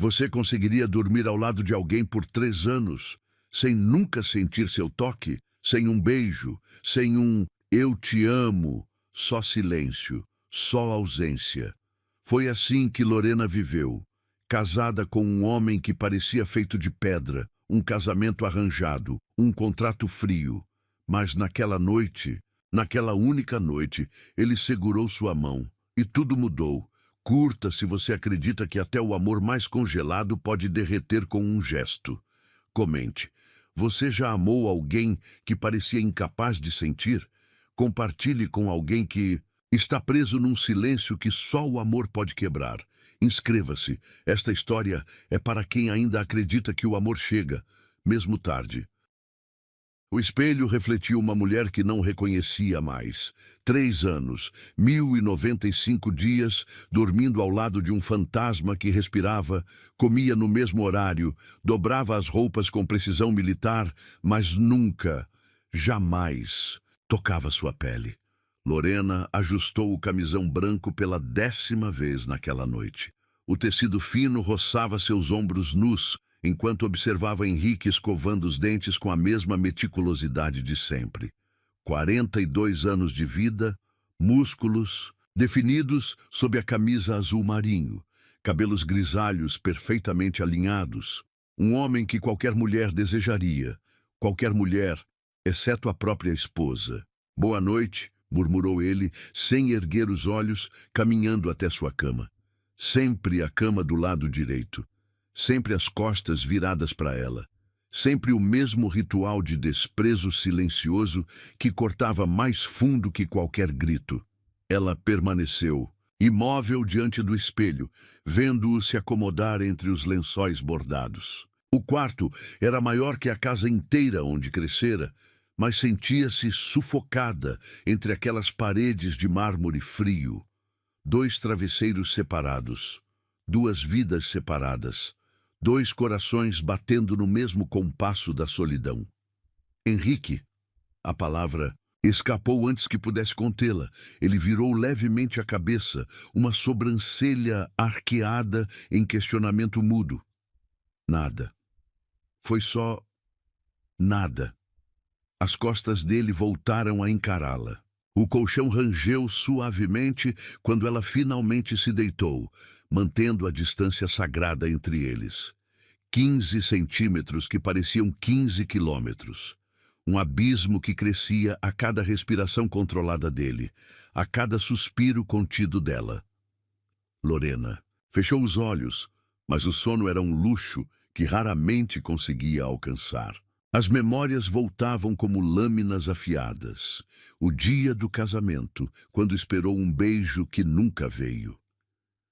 Você conseguiria dormir ao lado de alguém por 3 anos, sem nunca sentir seu toque, sem um beijo, sem um "eu te amo", só silêncio, só ausência. Foi assim que Lorena viveu, casada com um homem que parecia feito de pedra, um casamento arranjado, um contrato frio. Mas naquela noite, naquela única noite, ele segurou sua mão e tudo mudou. Curta se você acredita que até o amor mais congelado pode derreter com um gesto. Comente. Você já amou alguém que parecia incapaz de sentir? Compartilhe com alguém que está preso num silêncio que só o amor pode quebrar. Inscreva-se. Esta história é para quem ainda acredita que o amor chega, mesmo tarde. O espelho refletiu uma mulher que não reconhecia mais. 3 anos, 1095 dias, dormindo ao lado de um fantasma que respirava, comia no mesmo horário, dobrava as roupas com precisão militar, mas nunca, jamais, tocava sua pele. Lorena ajustou o camisão branco pela 10ª vez naquela noite. O tecido fino roçava seus ombros nus, enquanto observava Henrique escovando os dentes com a mesma meticulosidade de sempre. 42 anos de vida, músculos, definidos sob a camisa azul marinho, cabelos grisalhos perfeitamente alinhados. Um homem que qualquer mulher desejaria, qualquer mulher, exceto a própria esposa. "Boa noite", murmurou ele, sem erguer os olhos, caminhando até sua cama. Sempre a cama do lado direito. Sempre as costas viradas para ela. Sempre o mesmo ritual de desprezo silencioso que cortava mais fundo que qualquer grito. Ela permaneceu, imóvel diante do espelho, vendo-o se acomodar entre os lençóis bordados. O quarto era maior que a casa inteira onde crescera, mas sentia-se sufocada entre aquelas paredes de mármore frio. 2 travesseiros separados, 2 vidas separadas, 2 corações batendo no mesmo compasso da solidão. Henrique, a palavra escapou antes que pudesse contê-la. Ele virou levemente a cabeça, uma sobrancelha arqueada em questionamento mudo. Nada. Foi só nada. As costas dele voltaram a encará-la. O colchão rangeu suavemente quando ela finalmente se deitou, mantendo a distância sagrada entre eles. 15 centímetros que pareciam 15 quilômetros. Um abismo que crescia a cada respiração controlada dele, a cada suspiro contido dela. Lorena fechou os olhos, mas o sono era um luxo que raramente conseguia alcançar. As memórias voltavam como lâminas afiadas. O dia do casamento, quando esperou um beijo que nunca veio.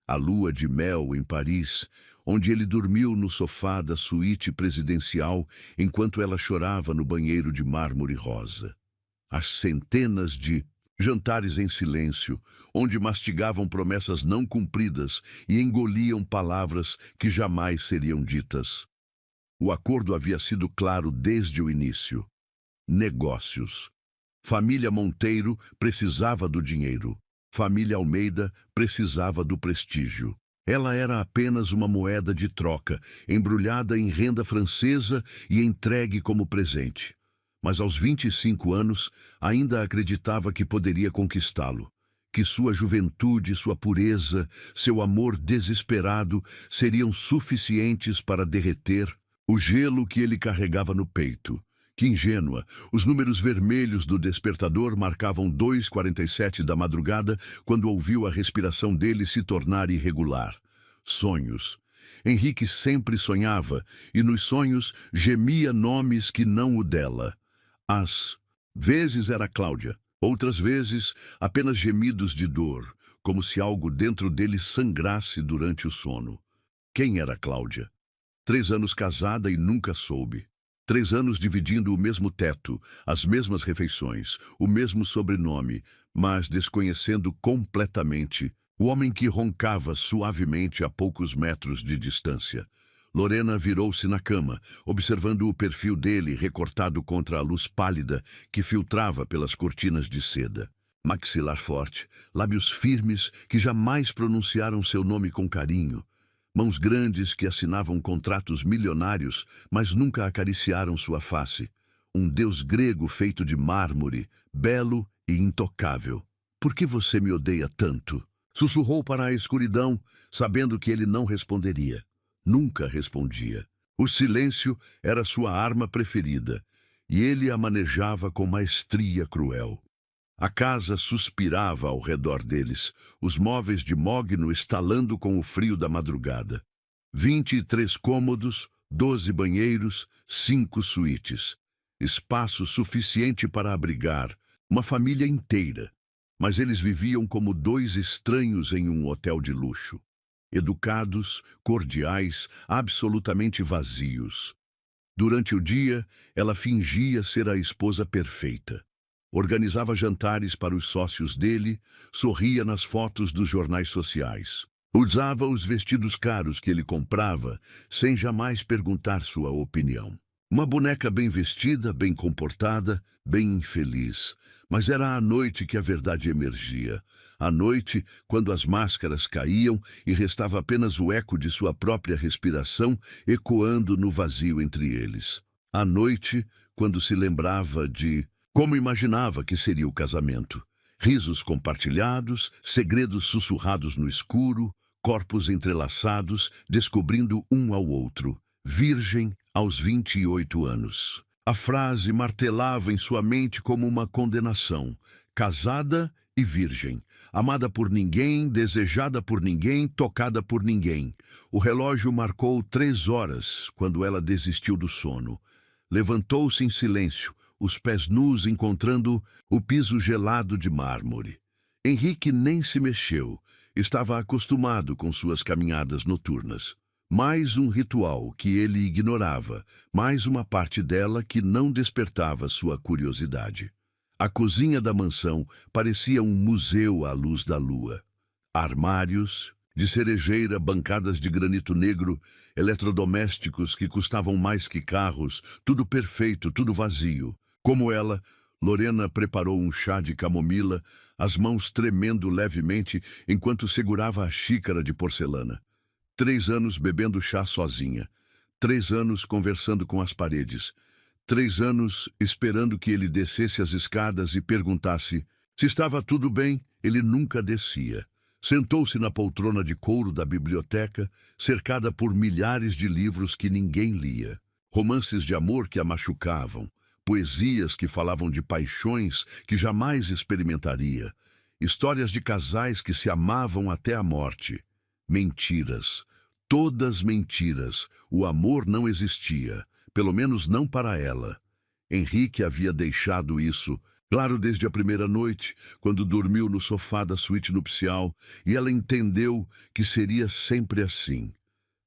A lua de mel em Paris, onde ele dormiu no sofá da suíte presidencial enquanto ela chorava no banheiro de mármore rosa. As centenas de jantares em silêncio, onde mastigavam promessas não cumpridas e engoliam palavras que jamais seriam ditas. O acordo havia sido claro desde o início. Negócios. Família Monteiro precisava do dinheiro. Família Almeida precisava do prestígio. Ela era apenas uma moeda de troca, embrulhada em renda francesa e entregue como presente. Mas aos 25 anos, ainda acreditava que poderia conquistá-lo, que sua juventude, sua pureza, seu amor desesperado seriam suficientes para derreter o gelo que ele carregava no peito. Que ingênua! Os números vermelhos do despertador marcavam 2h47 da madrugada quando ouviu a respiração dele se tornar irregular. Sonhos. Henrique sempre sonhava, e nos sonhos gemia nomes que não o dela. Às vezes era Cláudia, outras vezes apenas gemidos de dor, como se algo dentro dele sangrasse durante o sono. Quem era Cláudia? 3 anos casada e nunca soube. 3 anos dividindo o mesmo teto, as mesmas refeições, o mesmo sobrenome, mas desconhecendo completamente o homem que roncava suavemente a poucos metros de distância. Lorena virou-se na cama, observando o perfil dele recortado contra a luz pálida que filtrava pelas cortinas de seda. Maxilar forte, lábios firmes que jamais pronunciaram seu nome com carinho, Mãos grandes que assinavam contratos milionários, mas nunca acariciaram sua face. Um deus grego feito de mármore, belo e intocável. Por que você me odeia tanto? Sussurrou para a escuridão, sabendo que ele não responderia. Nunca respondia. O silêncio era sua arma preferida, e ele a manejava com maestria cruel. A casa suspirava ao redor deles, os móveis de mogno estalando com o frio da madrugada. 23 cômodos, 12 banheiros, 5 suítes. Espaço suficiente para abrigar uma família inteira. Mas eles viviam como dois estranhos em um hotel de luxo. Educados, cordiais, absolutamente vazios. Durante o dia, ela fingia ser a esposa perfeita. Organizava jantares para os sócios dele, sorria nas fotos dos jornais sociais. Usava os vestidos caros que ele comprava, sem jamais perguntar sua opinião. Uma boneca bem vestida, bem comportada, bem infeliz. Mas era à noite que a verdade emergia. À noite, quando as máscaras caíam e restava apenas o eco de sua própria respiração ecoando no vazio entre eles. À noite, quando se lembrava de como imaginava que seria o casamento. Risos compartilhados, segredos sussurrados no escuro, corpos entrelaçados, descobrindo um ao outro. Virgem aos 28 anos. A frase martelava em sua mente como uma condenação. Casada e virgem. Amada por ninguém, desejada por ninguém, tocada por ninguém. O relógio marcou 3 horas quando ela desistiu do sono. Levantou-se em silêncio, os pés nus encontrando o piso gelado de mármore. Henrique nem se mexeu. Estava acostumado com suas caminhadas noturnas. Mais um ritual que ele ignorava, mais uma parte dela que não despertava sua curiosidade. A cozinha da mansão parecia um museu à luz da lua. Armários de cerejeira, bancadas de granito negro, eletrodomésticos que custavam mais que carros, tudo perfeito, tudo vazio. Como ela, Lorena preparou um chá de camomila, as mãos tremendo levemente enquanto segurava a xícara de porcelana. 3 anos bebendo chá sozinha. 3 anos conversando com as paredes. 3 anos esperando que ele descesse as escadas e perguntasse se estava tudo bem. Ele nunca descia. Sentou-se na poltrona de couro da biblioteca, cercada por milhares de livros que ninguém lia. Romances de amor que a machucavam. Poesias que falavam de paixões que jamais experimentaria. Histórias de casais que se amavam até a morte. Mentiras. Todas mentiras. O amor não existia. Pelo menos não para ela. Henrique havia deixado isso, claro, desde a primeira noite, quando dormiu no sofá da suíte nupcial, e ela entendeu que seria sempre assim.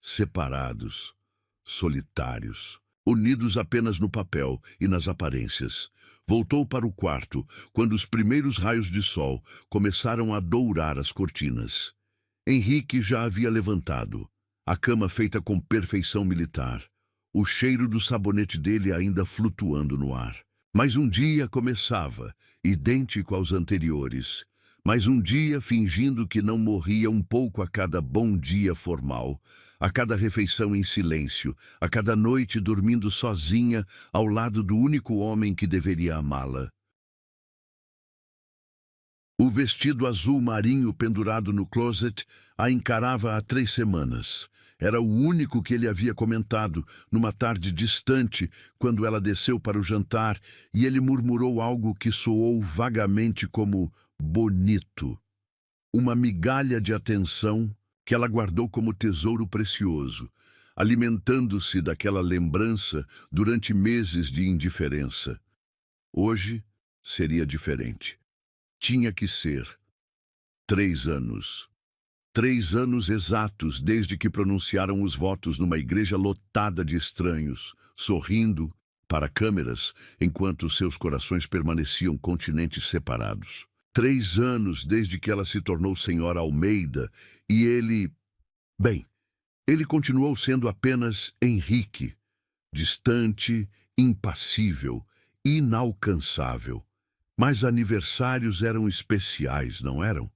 Separados. Solitários. Unidos apenas no papel e nas aparências. Voltou para o quarto, quando os primeiros raios de sol começaram a dourar as cortinas. Henrique já havia levantado, a cama feita com perfeição militar, o cheiro do sabonete dele ainda flutuando no ar. Mas um dia começava, idêntico aos anteriores. Mas um dia fingindo que não morria um pouco a cada bom dia formal, a cada refeição em silêncio, a cada noite dormindo sozinha ao lado do único homem que deveria amá-la. O vestido azul marinho pendurado no closet a encarava há 3 semanas. Era o único que ele havia comentado numa tarde distante, quando ela desceu para o jantar, e ele murmurou algo que soou vagamente como bonito. Uma migalha de atenção que ela guardou como tesouro precioso, alimentando-se daquela lembrança durante meses de indiferença. Hoje seria diferente. Tinha que ser. 3 anos. 3 anos exatos desde que pronunciaram os votos numa igreja lotada de estranhos, sorrindo para câmeras, enquanto seus corações permaneciam continentes separados. 3 anos desde que ela se tornou senhora Almeida e ele... Bem, ele continuou sendo apenas Henrique, distante, impassível, inalcançável. Mas aniversários eram especiais, não eram?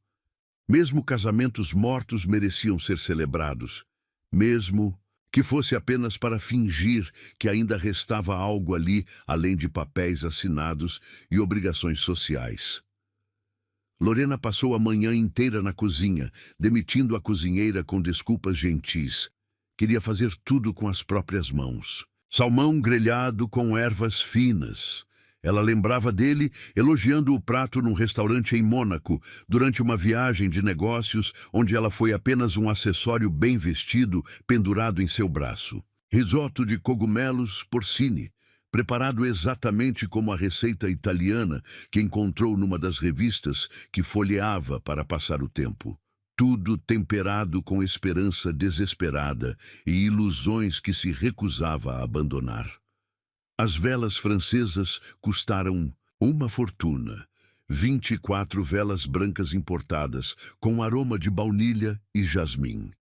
Mesmo casamentos mortos mereciam ser celebrados. mesmo que fosse apenas para fingir que ainda restava algo ali, além de papéis assinados e obrigações sociais. Lorena passou a manhã inteira na cozinha, demitindo a cozinheira com desculpas gentis. Queria fazer tudo com as próprias mãos. Salmão grelhado com ervas finas. Ela lembrava dele elogiando o prato num restaurante em Mônaco, durante uma viagem de negócios onde ela foi apenas um acessório bem vestido pendurado em seu braço. Risoto de cogumelos porcini, preparado exatamente como a receita italiana que encontrou numa das revistas que folheava para passar o tempo. Tudo temperado com esperança desesperada e ilusões que se recusava a abandonar. As velas francesas custaram uma fortuna. 24 velas brancas importadas, com aroma de baunilha e jasmim.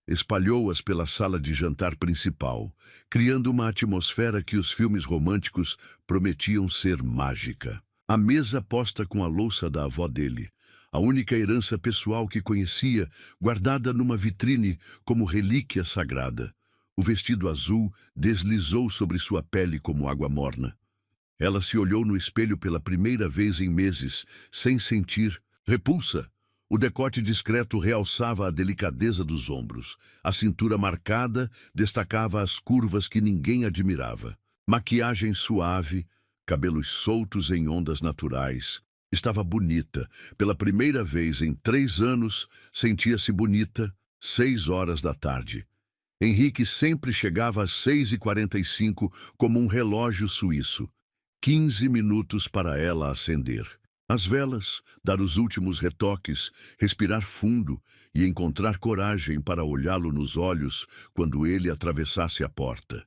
Espalhou-as pela sala de jantar principal, criando uma atmosfera que os filmes românticos prometiam ser mágica. A mesa posta com a louça da avó dele, a única herança pessoal que conhecia, guardada numa vitrine como relíquia sagrada. O vestido azul deslizou sobre sua pele como água morna. Ela se olhou no espelho pela primeira vez em meses, sem sentir repulsa. O decote discreto realçava a delicadeza dos ombros. A cintura marcada destacava as curvas que ninguém admirava. Maquiagem suave, cabelos soltos em ondas naturais. Estava bonita. Pela primeira vez em 3 anos, sentia-se bonita, 6 horas da tarde. Henrique sempre chegava às 6h45 como um relógio suíço. 15 minutos para ela acender. As velas, dar os últimos retoques, respirar fundo e encontrar coragem para olhá-lo nos olhos quando ele atravessasse a porta.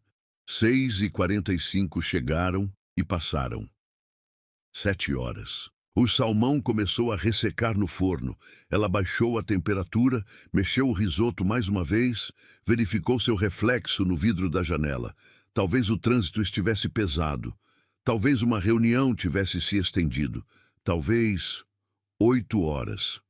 6h45 chegaram e passaram. 7 horas. O salmão começou a ressecar no forno. Ela baixou a temperatura, mexeu o risoto mais uma vez, verificou seu reflexo no vidro da janela. Talvez o trânsito estivesse pesado. Talvez uma reunião tivesse se estendido. Talvez 8 horas.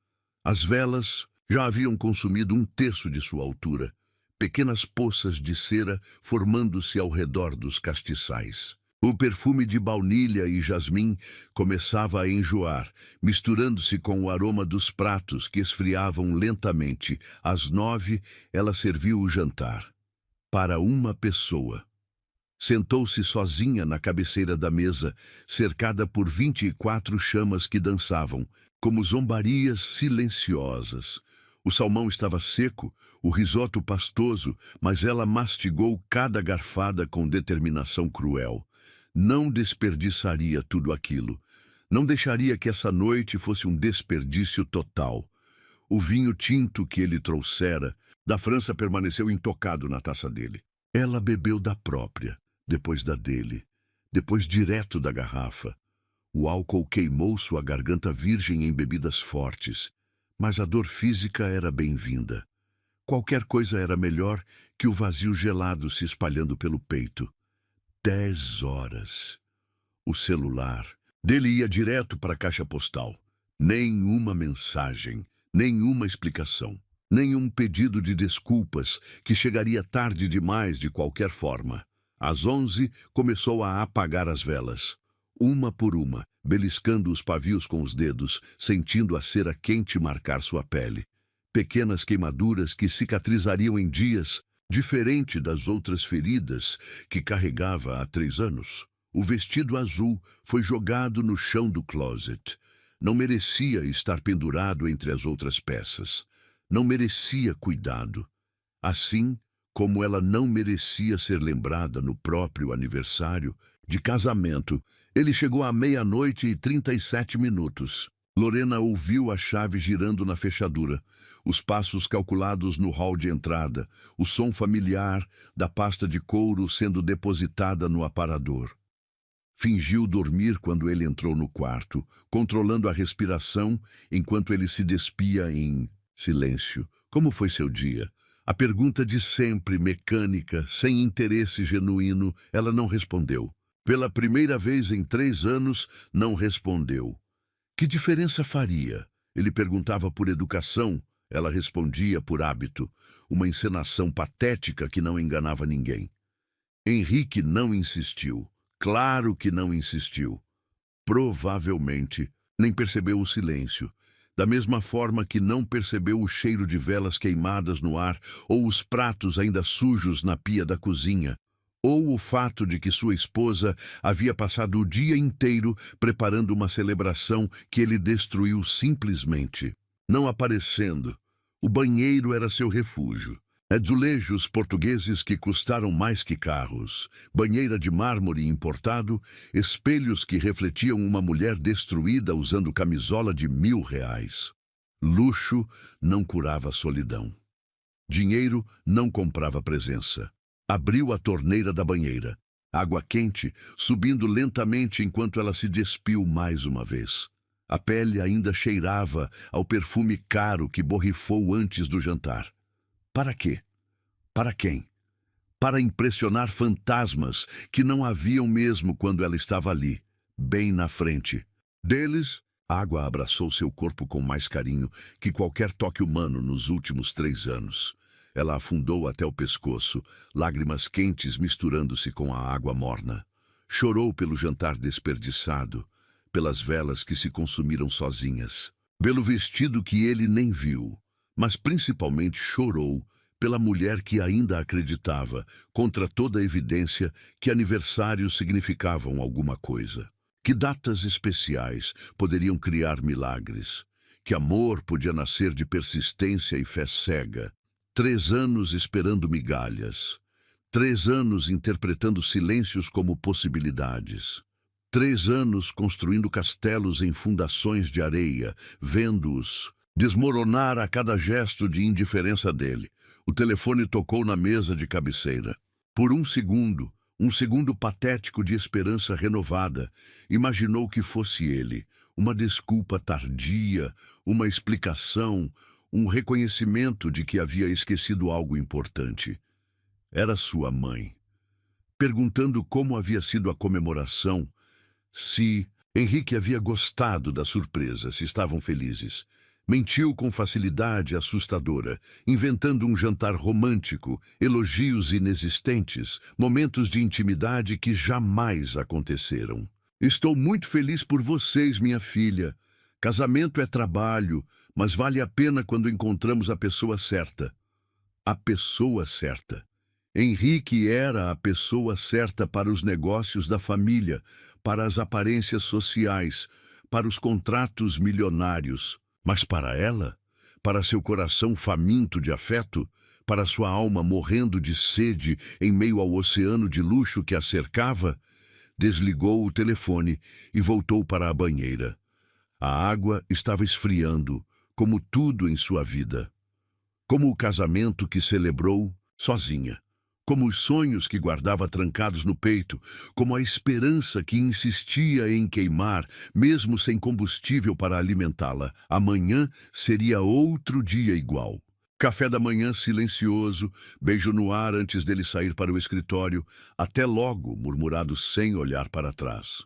As velas já haviam consumido 1/3 de sua altura. Pequenas poças de cera formando-se ao redor dos castiçais. O perfume de baunilha e jasmim começava a enjoar, misturando-se com o aroma dos pratos que esfriavam lentamente. Às 9, ela serviu o jantar. Para uma pessoa. Sentou-se sozinha na cabeceira da mesa, cercada por 24 chamas que dançavam, como zombarias silenciosas. O salmão estava seco, o risoto pastoso, mas ela mastigou cada garfada com determinação cruel. Não desperdiçaria tudo aquilo. Não deixaria que essa noite fosse um desperdício total. O vinho tinto que ele trouxera da França permaneceu intocado na taça dele. Ela bebeu da própria, depois da dele, depois direto da garrafa. O álcool queimou sua garganta virgem em bebidas fortes, mas a dor física era bem-vinda. Qualquer coisa era melhor que o vazio gelado se espalhando pelo peito. 10 horas. O celular dele ia direto para a caixa postal. Nenhuma mensagem, nenhuma explicação, nenhum pedido de desculpas que chegaria tarde demais de qualquer forma. Às 11, começou a apagar as velas. Uma por uma, beliscando os pavios com os dedos, sentindo a cera quente marcar sua pele. Pequenas queimaduras que cicatrizariam em dias, diferente das outras feridas que carregava há 3 anos. O vestido azul foi jogado no chão do closet. Não merecia estar pendurado entre as outras peças. Não merecia cuidado. Assim como ela não merecia ser lembrada no próprio aniversário de casamento, ele chegou à 00h37. Lorena ouviu a chave girando na fechadura, os passos calculados no hall de entrada, o som familiar da pasta de couro sendo depositada no aparador. Fingiu dormir quando ele entrou no quarto, controlando a respiração enquanto ele se despia em silêncio. Como foi seu dia? A pergunta de sempre, mecânica, sem interesse genuíno, ela não respondeu. Pela primeira vez em 3 anos, não respondeu. Que diferença faria? Ele perguntava por educação, Ela respondia por hábito, uma encenação patética que não enganava ninguém. Henrique não insistiu. Claro que não insistiu. Provavelmente nem percebeu o silêncio, da mesma forma que não percebeu o cheiro de velas queimadas no ar ou os pratos ainda sujos na pia da cozinha, ou o fato de que sua esposa havia passado o dia inteiro preparando uma celebração que ele destruiu simplesmente, não aparecendo. O banheiro era seu refúgio. Azulejos portugueses que custaram mais que carros, banheira de mármore importado, espelhos que refletiam uma mulher destruída usando camisola de R$ 1.000. Luxo não curava solidão. Dinheiro não comprava presença. Abriu a torneira da banheira. Água quente, subindo lentamente enquanto ela se despiu mais uma vez. A pele ainda cheirava ao perfume caro que borrifou antes do jantar. Para quê? Para quem? Para impressionar fantasmas que não haviam mesmo quando ela estava ali, bem na frente deles. A água abraçou seu corpo com mais carinho que qualquer toque humano nos últimos 3 anos. Ela afundou até o pescoço, lágrimas quentes misturando-se com a água morna. Chorou pelo jantar desperdiçado, pelas velas que se consumiram sozinhas, pelo vestido que ele nem viu, mas principalmente chorou pela mulher que ainda acreditava, contra toda a evidência, que aniversários significavam alguma coisa, que datas especiais poderiam criar milagres, que amor podia nascer de persistência e fé cega. 3 anos esperando migalhas, 3 anos interpretando silêncios como possibilidades, 3 anos construindo castelos em fundações de areia, vendo-os desmoronar a cada gesto de indiferença dele. O telefone tocou na mesa de cabeceira. Por um segundo patético de esperança renovada, imaginou que fosse ele, uma desculpa tardia, uma explicação, um reconhecimento de que havia esquecido algo importante. Era sua mãe. Perguntando como havia sido a comemoração, se Henrique havia gostado da surpresa, se estavam felizes. Mentiu com facilidade assustadora, inventando um jantar romântico, elogios inexistentes, momentos de intimidade que jamais aconteceram. Estou muito feliz por vocês, minha filha. Casamento é trabalho, mas vale a pena quando encontramos a pessoa certa. A pessoa certa. Henrique era a pessoa certa para os negócios da família, para as aparências sociais, para os contratos milionários. Mas para ela, para seu coração faminto de afeto, para sua alma morrendo de sede em meio ao oceano de luxo que a cercava, desligou o telefone e voltou para a banheira. A água estava esfriando, como tudo em sua vida. Como o casamento que celebrou sozinha. Como os sonhos que guardava trancados no peito, como a esperança que insistia em queimar, mesmo sem combustível para alimentá-la. Amanhã seria outro dia igual. Café da manhã silencioso, beijo no ar antes dele sair para o escritório, até logo, murmurado sem olhar para trás.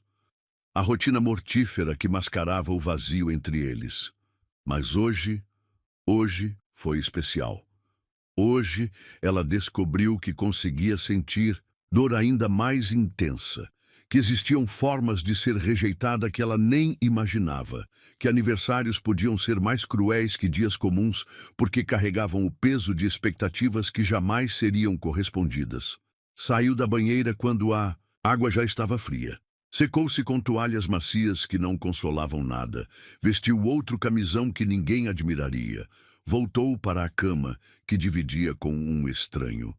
A rotina mortífera que mascarava o vazio entre eles. Mas hoje foi especial. Hoje, ela descobriu que conseguia sentir dor ainda mais intensa, que existiam formas de ser rejeitada que ela nem imaginava, que aniversários podiam ser mais cruéis que dias comuns porque carregavam o peso de expectativas que jamais seriam correspondidas. Saiu da banheira quando a água já estava fria. Secou-se com toalhas macias que não consolavam nada. Vestiu outro camisão que ninguém admiraria. Voltou para a cama, que dividia com um estranho.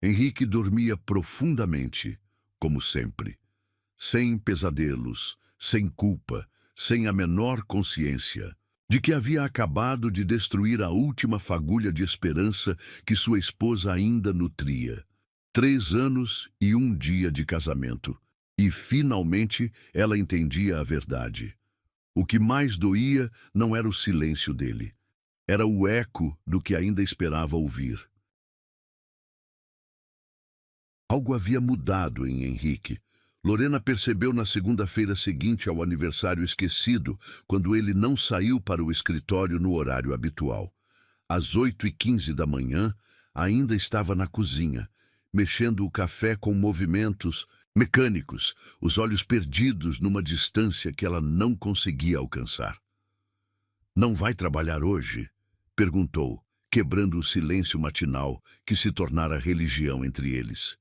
Henrique dormia profundamente, como sempre. Sem pesadelos, sem culpa, sem a menor consciência de que havia acabado de destruir a última fagulha de esperança que sua esposa ainda nutria. 3 anos e 1 dia de casamento. E, finalmente, ela entendia a verdade. O que mais doía não era o silêncio dele. Era o eco do que ainda esperava ouvir. Algo havia mudado em Henrique. Lorena percebeu na segunda-feira seguinte ao aniversário esquecido, quando ele não saiu para o escritório no horário habitual. Às 8h15 da manhã, ainda estava na cozinha, mexendo o café com movimentos mecânicos, os olhos perdidos numa distância que ela não conseguia alcançar. "Não vai trabalhar hoje?" perguntou, quebrando o silêncio matinal que se tornara religião entre eles.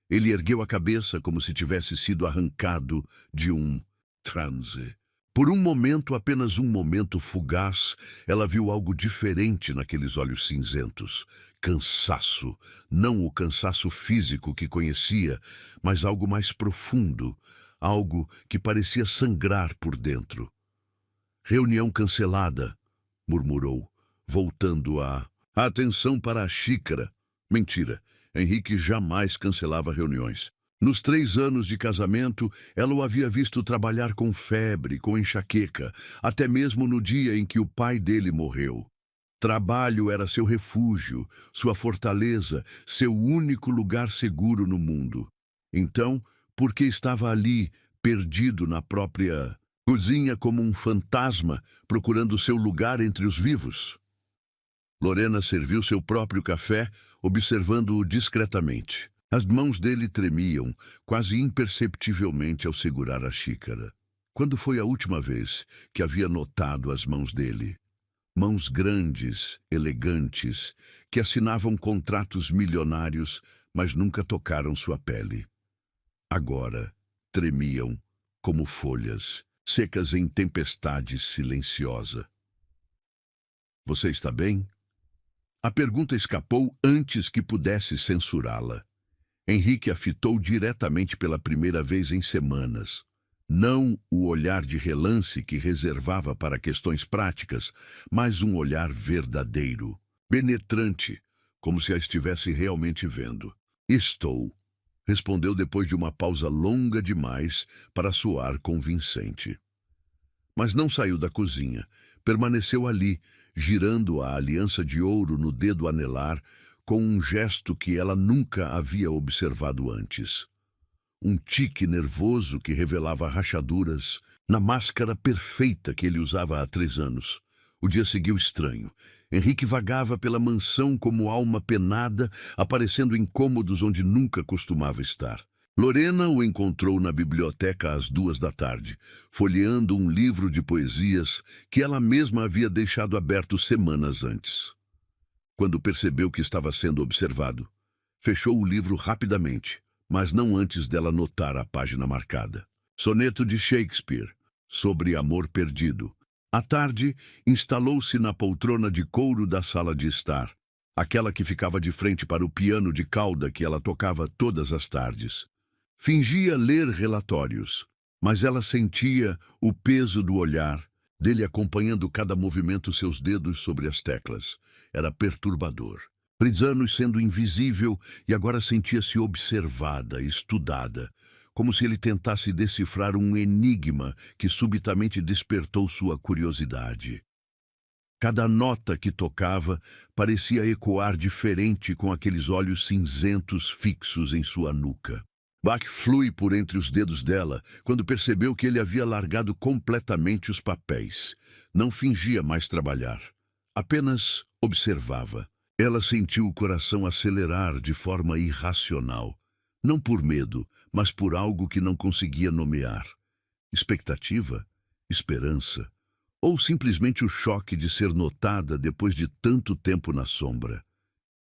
Ele ergueu a cabeça como se tivesse sido arrancado de um transe. Por um momento, apenas um momento fugaz, ela viu algo diferente naqueles olhos cinzentos. Cansaço, não o cansaço físico que conhecia, mas algo mais profundo, algo que parecia sangrar por dentro. "Reunião cancelada", murmurou, voltando a atenção para a xícara. Mentira, Henrique jamais cancelava reuniões. Nos 3 anos de casamento, ela o havia visto trabalhar com febre, com enxaqueca, até mesmo no dia em que o pai dele morreu. Trabalho era seu refúgio, sua fortaleza, seu único lugar seguro no mundo. Então, por que estava ali, perdido na própria cozinha como um fantasma, procurando seu lugar entre os vivos? Lorena serviu seu próprio café, observando-o discretamente. As mãos dele tremiam, quase imperceptivelmente ao segurar a xícara. Quando foi a última vez que havia notado as mãos dele? Mãos grandes, elegantes, que assinavam contratos milionários, mas nunca tocaram sua pele. Agora, tremiam como folhas, secas em tempestade silenciosa. "Você está bem?" A pergunta escapou antes que pudesse censurá-la. Henrique a fitou diretamente pela primeira vez em semanas. Não o olhar de relance que reservava para questões práticas, mas um olhar verdadeiro, penetrante, como se a estivesse realmente vendo. "Estou", respondeu depois de uma pausa longa demais para soar convincente. Mas não saiu da cozinha, permaneceu ali, girando a aliança de ouro no dedo anelar, com um gesto que ela nunca havia observado antes. Um tique nervoso que revelava rachaduras na máscara perfeita que ele usava há 3 anos. O dia seguiu estranho. Henrique vagava pela mansão como alma penada, aparecendo em cômodos onde nunca costumava estar. Lorena o encontrou na biblioteca às 2 da tarde, folheando um livro de poesias que ela mesma havia deixado aberto semanas antes. Quando percebeu que estava sendo observado, fechou o livro rapidamente, mas não antes dela notar a página marcada. Soneto de Shakespeare, sobre amor perdido. À tarde, instalou-se na poltrona de couro da sala de estar, aquela que ficava de frente para o piano de cauda que ela tocava todas as tardes. Fingia ler relatórios, mas ela sentia o peso do olhar, dele acompanhando cada movimento seus dedos sobre as teclas. Era perturbador. 3 anos sendo invisível e agora sentia-se observada, estudada, como se ele tentasse decifrar um enigma que subitamente despertou sua curiosidade. Cada nota que tocava parecia ecoar diferente com aqueles olhos cinzentos fixos em sua nuca. Bach flui por entre os dedos dela quando percebeu que ele havia largado completamente os papéis. Não fingia mais trabalhar. Apenas observava. Ela sentiu o coração acelerar de forma irracional. Não por medo, mas por algo que não conseguia nomear. Expectativa? Esperança? Ou simplesmente o choque de ser notada depois de tanto tempo na sombra?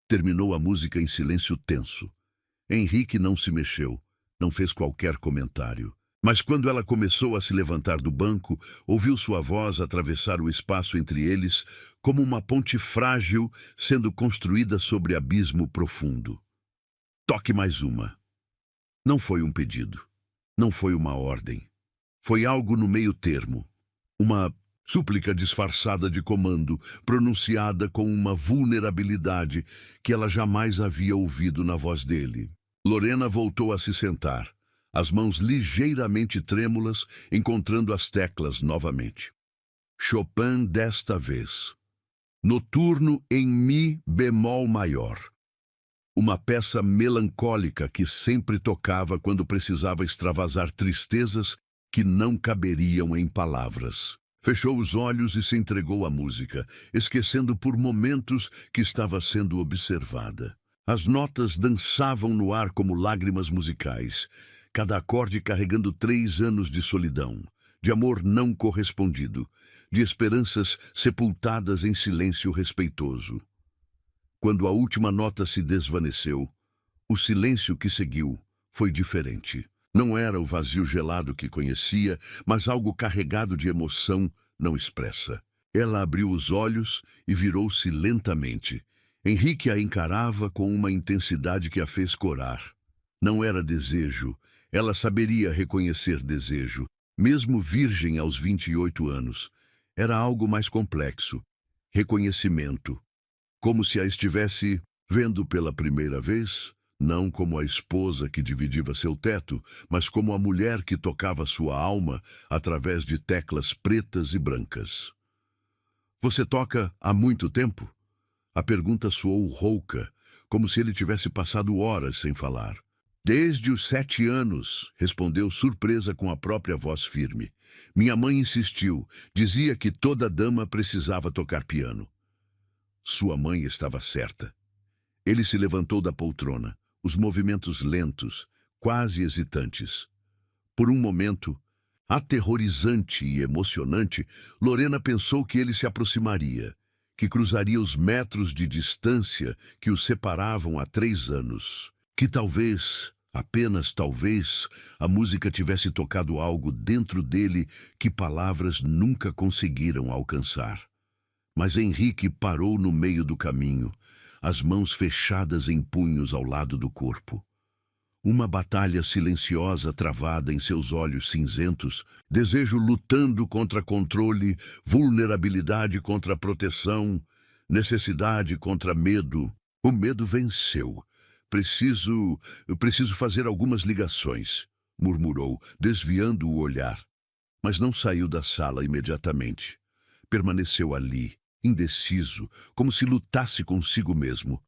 Terminou a música em silêncio tenso. Henrique não se mexeu. Não fez qualquer comentário. Mas quando ela começou a se levantar do banco, ouviu sua voz atravessar o espaço entre eles como uma ponte frágil sendo construída sobre abismo profundo. "Toque mais uma." Não foi um pedido. Não foi uma ordem. Foi algo no meio termo. Uma súplica disfarçada de comando, pronunciada com uma vulnerabilidade que ela jamais havia ouvido na voz dele. Lorena voltou a se sentar, as mãos ligeiramente trêmulas, encontrando as teclas novamente. Chopin desta vez. Noturno em Mi bemol maior. Uma peça melancólica que sempre tocava quando precisava extravasar tristezas que não caberiam em palavras. Fechou os olhos e se entregou à música, esquecendo por momentos que estava sendo observada. As notas dançavam no ar como lágrimas musicais, cada acorde carregando 3 anos de solidão, de amor não correspondido, de esperanças sepultadas em silêncio respeitoso. Quando a última nota se desvaneceu, o silêncio que seguiu foi diferente. Não era o vazio gelado que conhecia, mas algo carregado de emoção não expressa. Ela abriu os olhos e virou-se lentamente. Henrique a encarava com uma intensidade que a fez corar. Não era desejo, ela saberia reconhecer desejo, mesmo virgem aos 28 anos. Era algo mais complexo. Reconhecimento. Como se a estivesse vendo pela primeira vez, não como a esposa que dividia seu teto, mas como a mulher que tocava sua alma através de teclas pretas e brancas. Você toca há muito tempo? A pergunta soou rouca, como se ele tivesse passado horas sem falar. Desde os 7 anos, respondeu surpresa com a própria voz firme. Minha mãe insistiu, dizia que toda dama precisava tocar piano. Sua mãe estava certa. Ele se levantou da poltrona, os movimentos lentos, quase hesitantes. Por um momento, aterrorizante e emocionante, Lorena pensou que ele se aproximaria, que cruzaria os metros de distância que os separavam há 3 anos. Que talvez, apenas talvez, a música tivesse tocado algo dentro dele que palavras nunca conseguiram alcançar. Mas Henrique parou no meio do caminho, as mãos fechadas em punhos ao lado do corpo. Uma batalha silenciosa travada em seus olhos cinzentos, desejo lutando contra controle, vulnerabilidade contra proteção, necessidade contra medo. O medo venceu. Preciso fazer algumas ligações, murmurou, desviando o olhar. Mas não saiu da sala imediatamente. Permaneceu ali, indeciso, como se lutasse consigo mesmo.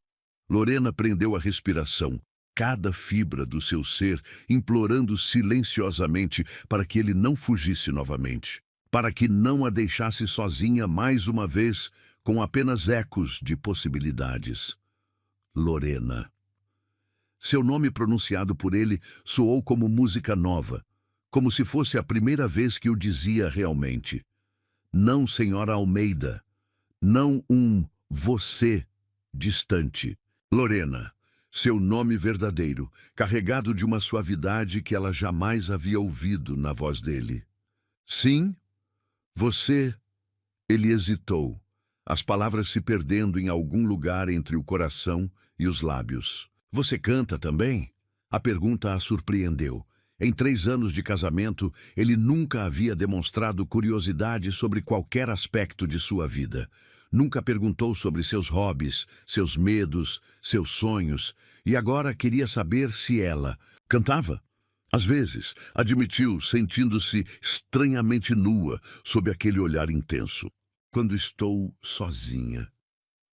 Lorena prendeu a respiração, cada fibra do seu ser implorando silenciosamente para que ele não fugisse novamente, para que não a deixasse sozinha mais uma vez, com apenas ecos de possibilidades. Lorena. Seu nome pronunciado por ele soou como música nova, como se fosse a primeira vez que o dizia realmente. Não, senhora Almeida. Não um você distante. Lorena, seu nome verdadeiro, carregado de uma suavidade que ela jamais havia ouvido na voz dele. Sim, você. Ele hesitou, as palavras se perdendo em algum lugar entre o coração e os lábios. Você canta também? A pergunta a surpreendeu. Em 3 anos de casamento, ele nunca havia demonstrado curiosidade sobre qualquer aspecto de sua vida. Nunca perguntou sobre seus hobbies, seus medos, seus sonhos, e agora queria saber se ela cantava. Às vezes, admitiu, sentindo-se estranhamente nua sob aquele olhar intenso. Quando estou sozinha.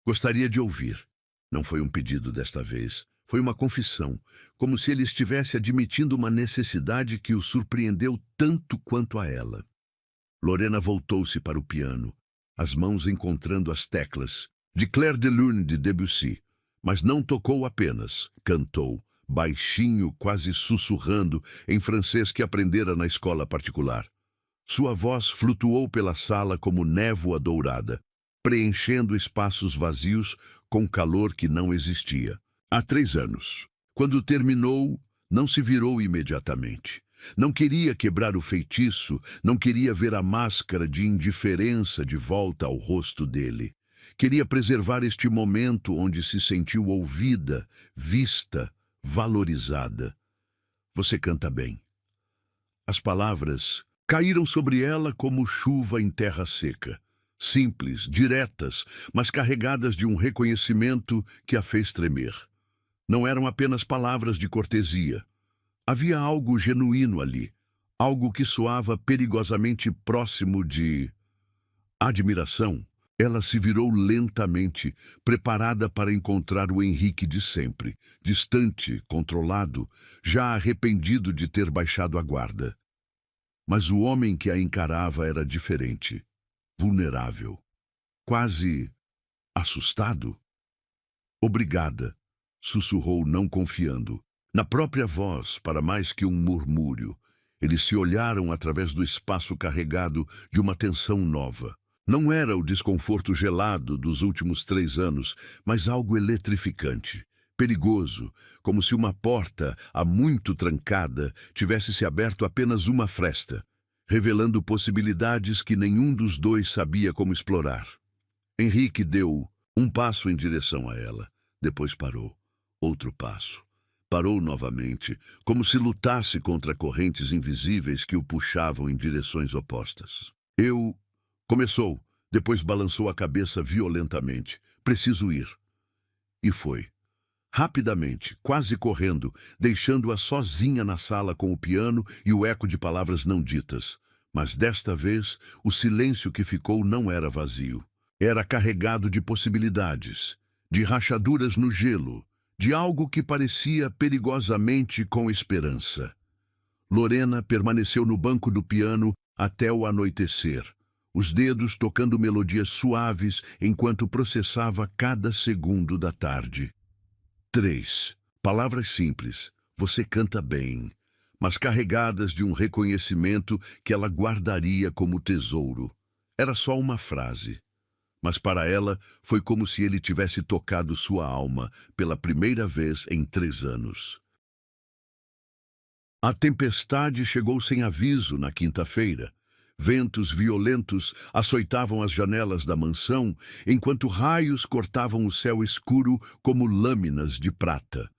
Gostaria de ouvir. Não foi um pedido desta vez. Foi uma confissão, como se ele estivesse admitindo uma necessidade que o surpreendeu tanto quanto a ela. Lorena voltou-se para o piano, as mãos encontrando as teclas, de Clair de Lune de Debussy, mas não tocou apenas, cantou, baixinho, quase sussurrando, em francês que aprendera na escola particular. Sua voz flutuou pela sala como névoa dourada, preenchendo espaços vazios com calor que não existia. Há 3 anos. Quando terminou, não se virou imediatamente. Não queria quebrar o feitiço, não queria ver a máscara de indiferença de volta ao rosto dele. Queria preservar este momento onde se sentiu ouvida, vista, valorizada. Você canta bem. As palavras caíram sobre ela como chuva em terra seca. Simples, diretas, mas carregadas de um reconhecimento que a fez tremer. Não eram apenas palavras de cortesia. Havia algo genuíno ali, algo que soava perigosamente próximo de admiração. Ela se virou lentamente, preparada para encontrar o Henrique de sempre, distante, controlado, já arrependido de ter baixado a guarda. Mas o homem que a encarava era diferente. vulnerável, quase assustado. Obrigada, sussurrou não confiando. Na própria voz, para mais que um murmúrio, eles se olharam através do espaço carregado de uma tensão nova. Não era o desconforto gelado dos últimos 3 anos, mas algo eletrificante, perigoso, como se uma porta, há muito trancada, tivesse se aberto apenas uma fresta, revelando possibilidades que nenhum dos dois sabia como explorar. Henrique deu um passo em direção a ela, depois parou. Outro passo. Parou novamente, como se lutasse contra correntes invisíveis que o puxavam em direções opostas. Começou, depois balançou a cabeça violentamente. Preciso ir. E foi. Rapidamente, quase correndo, deixando-a sozinha na sala com o piano e o eco de palavras não ditas. Mas desta vez, o silêncio que ficou não era vazio. Era carregado de possibilidades, de rachaduras no gelo, de algo que parecia perigosamente com esperança. Lorena permaneceu no banco do piano até o anoitecer, os dedos tocando melodias suaves enquanto processava cada segundo da tarde. 3. Palavras simples. Você canta bem, mas carregadas de um reconhecimento que ela guardaria como tesouro. Era só uma frase. Mas para ela foi como se ele tivesse tocado sua alma pela primeira vez em 3 anos. A tempestade chegou sem aviso na quinta-feira. Ventos violentos açoitavam as janelas da mansão, enquanto raios cortavam o céu escuro como lâminas de prata.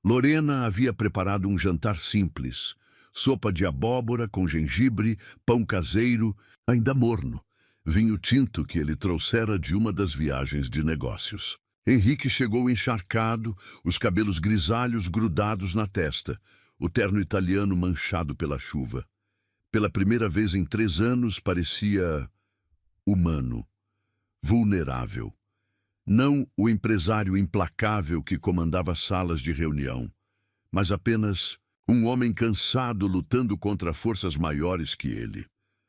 Lorena havia preparado um jantar simples. Sopa de abóbora com gengibre, pão caseiro, ainda morno. Vinho tinto que ele trouxera de uma das viagens de negócios. Henrique chegou encharcado, os cabelos grisalhos grudados na testa, o terno italiano manchado pela chuva. Pela primeira vez em 3 anos, parecia humano, vulnerável. Não o empresário implacável que comandava salas de reunião, mas apenas um homem cansado lutando contra forças maiores que ele.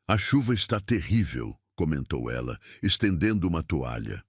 A chuva está terrível, comentou ela, estendendo uma toalha.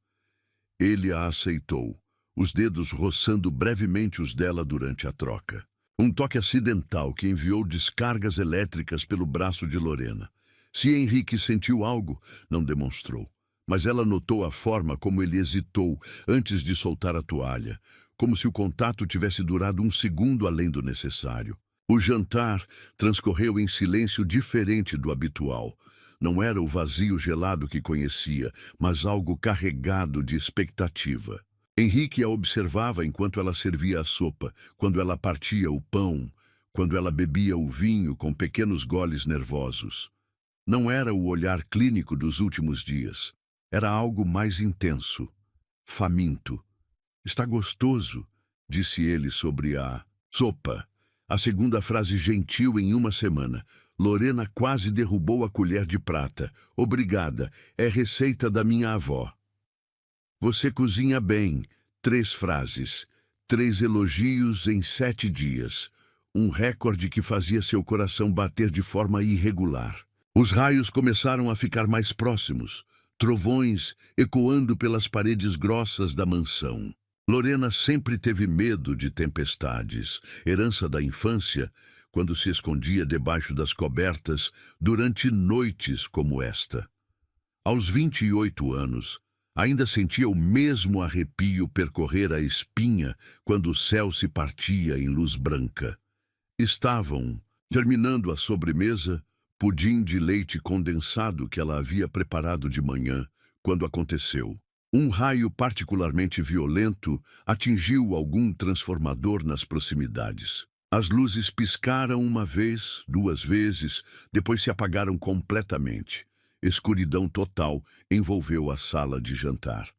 Ele a aceitou, os dedos roçando brevemente os dela durante a troca. Um toque acidental que enviou descargas elétricas pelo braço de Lorena. Se Henrique sentiu algo, não demonstrou. Mas ela notou a forma como ele hesitou antes de soltar a toalha, como se o contato tivesse durado 1 segundo além do necessário. O jantar transcorreu em silêncio diferente do habitual. Não era o vazio gelado que conhecia, mas algo carregado de expectativa. Henrique a observava enquanto ela servia a sopa, quando ela partia o pão, quando ela bebia o vinho com pequenos goles nervosos. Não era o olhar clínico dos últimos dias. Era algo mais intenso, faminto. Está gostoso, disse ele sobre a sopa. A segunda frase gentil em 1 semana. Lorena quase derrubou a colher de prata. Obrigada, é receita da minha avó. Você cozinha bem. 3 frases. 3 elogios em 7 dias. Um recorde que fazia seu coração bater de forma irregular. Os raios começaram a ficar mais próximos, trovões ecoando pelas paredes grossas da mansão. Lorena sempre teve medo de tempestades, herança da infância, quando se escondia debaixo das cobertas durante noites como esta. Aos 28 anos, ainda sentia o mesmo arrepio percorrer a espinha quando o céu se partia em luz branca. Estavam, terminando a sobremesa, pudim de leite condensado que ela havia preparado de manhã, quando aconteceu. Um raio particularmente violento atingiu algum transformador nas proximidades. As luzes piscaram 1 vez, 2 vezes, depois se apagaram completamente. Escuridão total envolveu a sala de jantar.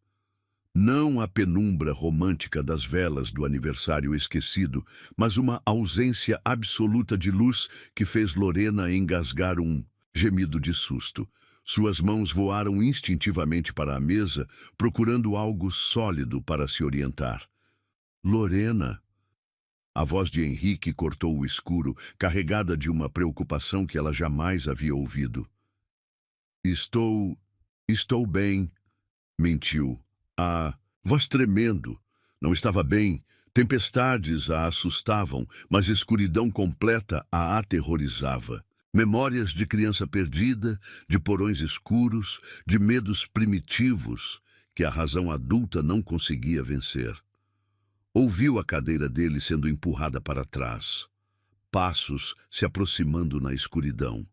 Não a penumbra romântica das velas do aniversário esquecido, mas uma ausência absoluta de luz que fez Lorena engasgar um gemido de susto. Suas mãos voaram instintivamente para a mesa, procurando algo sólido para se orientar. Lorena! A voz de Henrique cortou o escuro, carregada de uma preocupação que ela jamais havia ouvido. Estou Estou bem, mentiu. A voz tremendo. Não estava bem. Tempestades a assustavam, mas escuridão completa a aterrorizava. Memórias de criança perdida, de porões escuros, de medos primitivos que a razão adulta não conseguia vencer. Ouviu a cadeira dele sendo empurrada para trás. Passos se aproximando na escuridão.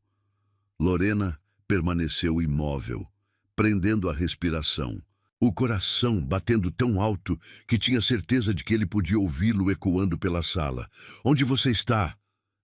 Lorena permaneceu imóvel, prendendo a respiração. O coração batendo tão alto que tinha certeza de que ele podia ouvi-lo ecoando pela sala. Onde você está?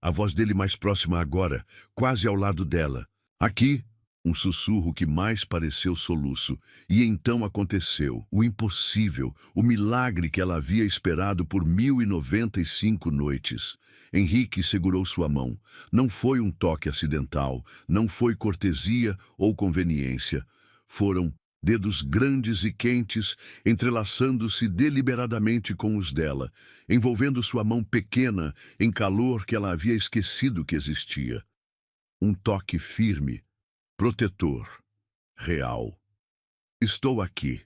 A voz dele mais próxima agora, quase ao lado dela. Aqui, um sussurro que mais pareceu soluço. E então aconteceu, o impossível, o milagre que ela havia esperado por 1095 noites. Henrique segurou sua mão. Não foi um toque acidental, não foi cortesia ou conveniência. Foram dedos grandes e quentes, entrelaçando-se deliberadamente com os dela, envolvendo sua mão pequena em calor que ela havia esquecido que existia. Um toque firme, protetor, real. Estou aqui.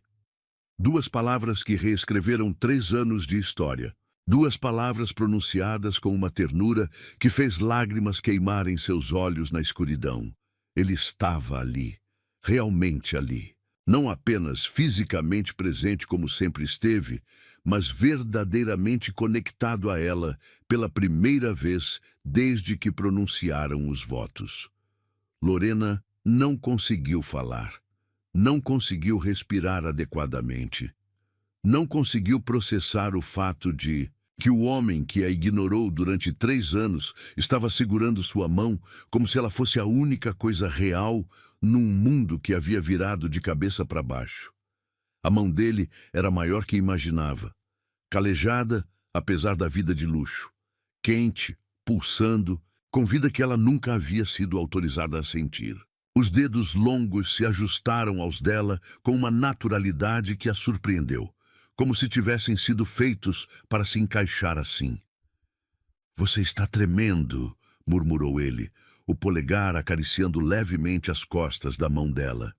2 palavras que reescreveram 3 anos de história. 2 palavras pronunciadas com uma ternura que fez lágrimas queimarem seus olhos na escuridão. Ele estava ali, realmente ali. Não apenas fisicamente presente como sempre esteve, mas verdadeiramente conectado a ela pela primeira vez desde que pronunciaram os votos. Lorena não conseguiu falar, não conseguiu respirar adequadamente, não conseguiu processar o fato de que o homem que a ignorou durante 3 anos estava segurando sua mão como se ela fosse a única coisa real num mundo que havia virado de cabeça para baixo. A mão dele era maior que imaginava, calejada apesar da vida de luxo, quente, pulsando, com vida que ela nunca havia sido autorizada a sentir. Os dedos longos se ajustaram aos dela com uma naturalidade que a surpreendeu, como se tivessem sido feitos para se encaixar assim. Você está tremendo, murmurou ele, o polegar acariciando levemente as costas da mão dela.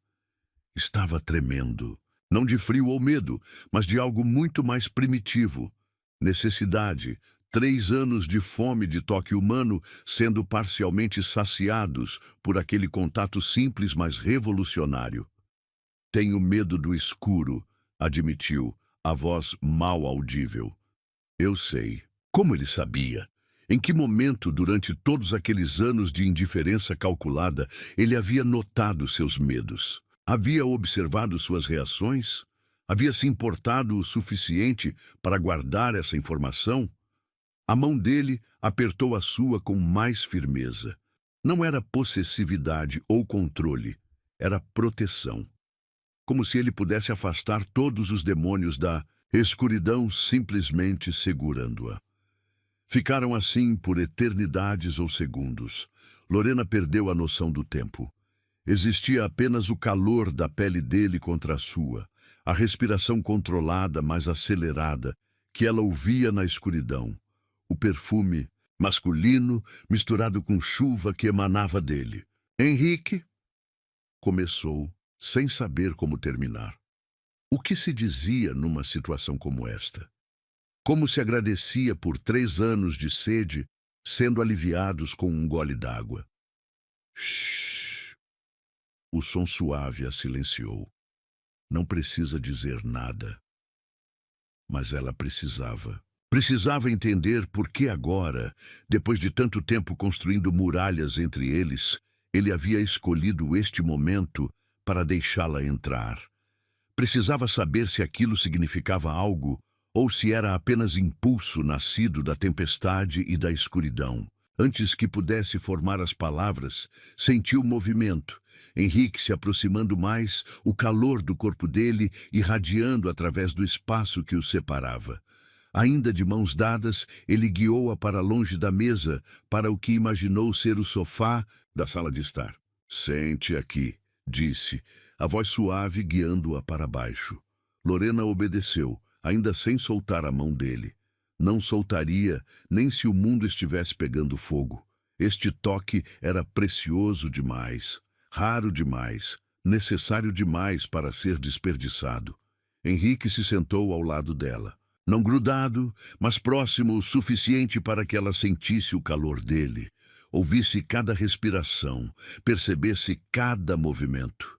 Estava tremendo, não de frio ou medo, mas de algo muito mais primitivo. Necessidade, 3 anos de fome de toque humano sendo parcialmente saciados por aquele contato simples mas revolucionário. Tenho medo do escuro, admitiu, a voz mal audível. Eu sei. Como ele sabia? Em que momento, durante todos aqueles anos de indiferença calculada, ele havia notado seus medos? Havia observado suas reações? Havia se importado o suficiente para guardar essa informação? A mão dele apertou a sua com mais firmeza. Não era possessividade ou controle, era proteção. Como se ele pudesse afastar todos os demônios da escuridão simplesmente segurando-a. Ficaram assim por eternidades ou segundos. Lorena perdeu a noção do tempo. Existia apenas o calor da pele dele contra a sua, a respiração controlada, mas acelerada, que ela ouvia na escuridão. O perfume masculino misturado com chuva que emanava dele. Henrique começou, sem saber como terminar. O que se dizia numa situação como esta? Como se agradecia por 3 anos de sede, sendo aliviados com um gole d'água. Shhh! O som suave a silenciou. Não precisa dizer nada. Mas ela precisava. Precisava entender por que agora, depois de tanto tempo construindo muralhas entre eles, ele havia escolhido este momento para deixá-la entrar. Precisava saber se aquilo significava algo ou se era apenas impulso nascido da tempestade e da escuridão. Antes que pudesse formar as palavras, sentiu movimento. Henrique se aproximando mais, o calor do corpo dele irradiando através do espaço que os separava. Ainda de mãos dadas, ele guiou-a para longe da mesa, para o que imaginou ser o sofá da sala de estar. Sente aqui, disse, a voz suave guiando-a para baixo. Lorena obedeceu, ainda sem soltar a mão dele. Não soltaria, nem se o mundo estivesse pegando fogo. Este toque era precioso demais, raro demais, necessário demais para ser desperdiçado. Henrique se sentou ao lado dela. Não grudado, mas próximo o suficiente para que ela sentisse o calor dele, ouvisse cada respiração, percebesse cada movimento.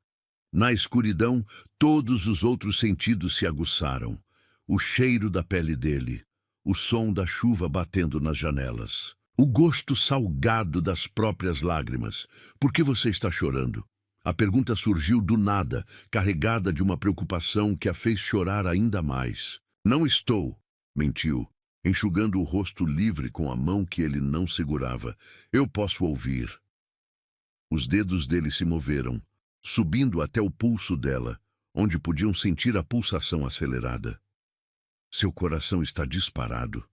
Na escuridão, todos os outros sentidos se aguçaram. O cheiro da pele dele, o som da chuva batendo nas janelas, o gosto salgado das próprias lágrimas. Por que você está chorando? A pergunta surgiu do nada, carregada de uma preocupação que a fez chorar ainda mais. Não estou, mentiu, enxugando o rosto livre com a mão que ele não segurava. Eu posso ouvir. Os dedos dele se moveram, subindo até o pulso dela, onde podiam sentir a pulsação acelerada. Seu coração está disparado.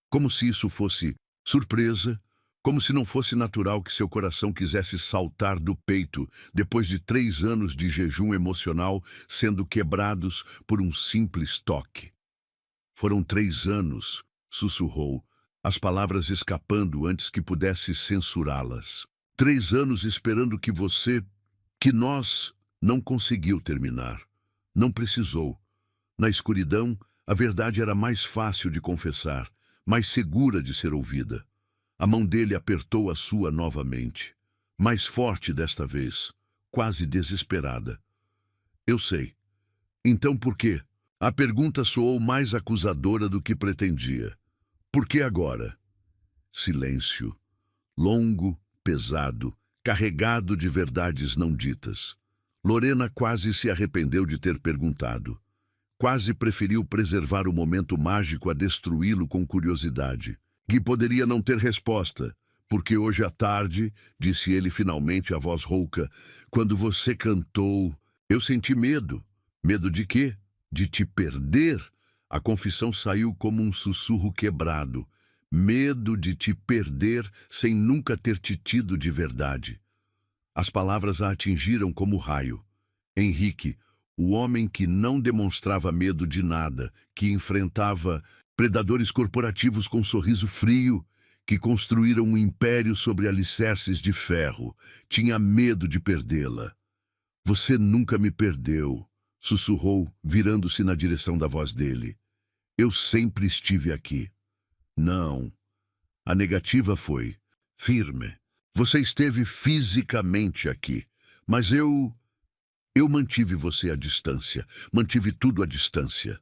Como se isso fosse surpresa, como se não fosse natural que seu coração quisesse saltar do peito depois de 3 anos de jejum emocional sendo quebrados por um simples toque. Foram 3 anos, sussurrou, as palavras escapando antes que pudesse censurá-las. 3 anos esperando que nós não conseguiu terminar. Não precisou. Na escuridão, a verdade era mais fácil de confessar, mais segura de ser ouvida. A mão dele apertou a sua novamente, mais forte desta vez, quase desesperada. Eu sei. Então por quê? A pergunta soou mais acusadora do que pretendia. Por que agora? Silêncio. Longo, pesado, carregado de verdades não ditas. Lorena quase se arrependeu de ter perguntado. Quase preferiu preservar o momento mágico a destruí-lo com curiosidade. Que poderia não ter resposta, porque hoje à tarde, disse ele finalmente a voz rouca, quando você cantou, eu senti medo. Medo de quê? De te perder? A confissão saiu como um sussurro quebrado. Medo de te perder sem nunca ter te tido de verdade. As palavras a atingiram como raio. Henrique, o homem que não demonstrava medo de nada, que enfrentava predadores corporativos com sorriso frio, que construíram um império sobre alicerces de ferro, tinha medo de perdê-la. Você nunca me perdeu, sussurrou, virando-se na direção da voz dele. Eu sempre estive aqui. Não. A negativa foi firme. Você esteve fisicamente aqui, mas eu mantive você à distância, mantive tudo à distância.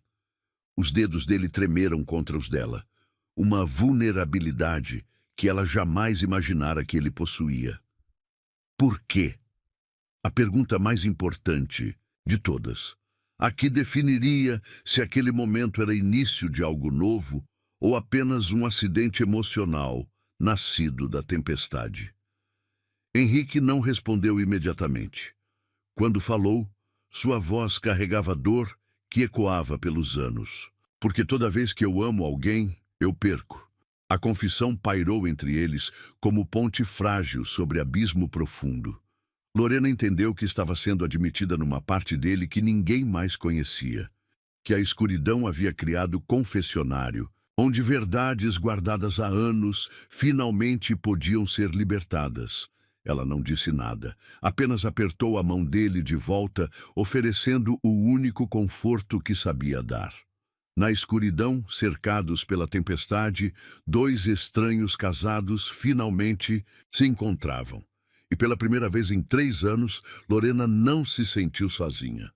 Os dedos dele tremeram contra os dela. Uma vulnerabilidade que ela jamais imaginara que ele possuía. Por quê? A pergunta mais importante de todas. A que definiria se aquele momento era início de algo novo ou apenas um acidente emocional nascido da tempestade. Henrique não respondeu imediatamente. Quando falou, sua voz carregava dor que ecoava pelos anos. Porque toda vez que eu amo alguém, eu perco. A confissão pairou entre eles como ponte frágil sobre abismo profundo. Lorena entendeu que estava sendo admitida numa parte dele que ninguém mais conhecia. Que a escuridão havia criado confessionário, onde verdades guardadas há anos finalmente podiam ser libertadas. Ela não disse nada, apenas apertou a mão dele de volta, oferecendo o único conforto que sabia dar. Na escuridão, cercados pela tempestade, 2 estranhos casados finalmente se encontravam. E pela primeira vez em 3 anos, Lorena não se sentiu sozinha.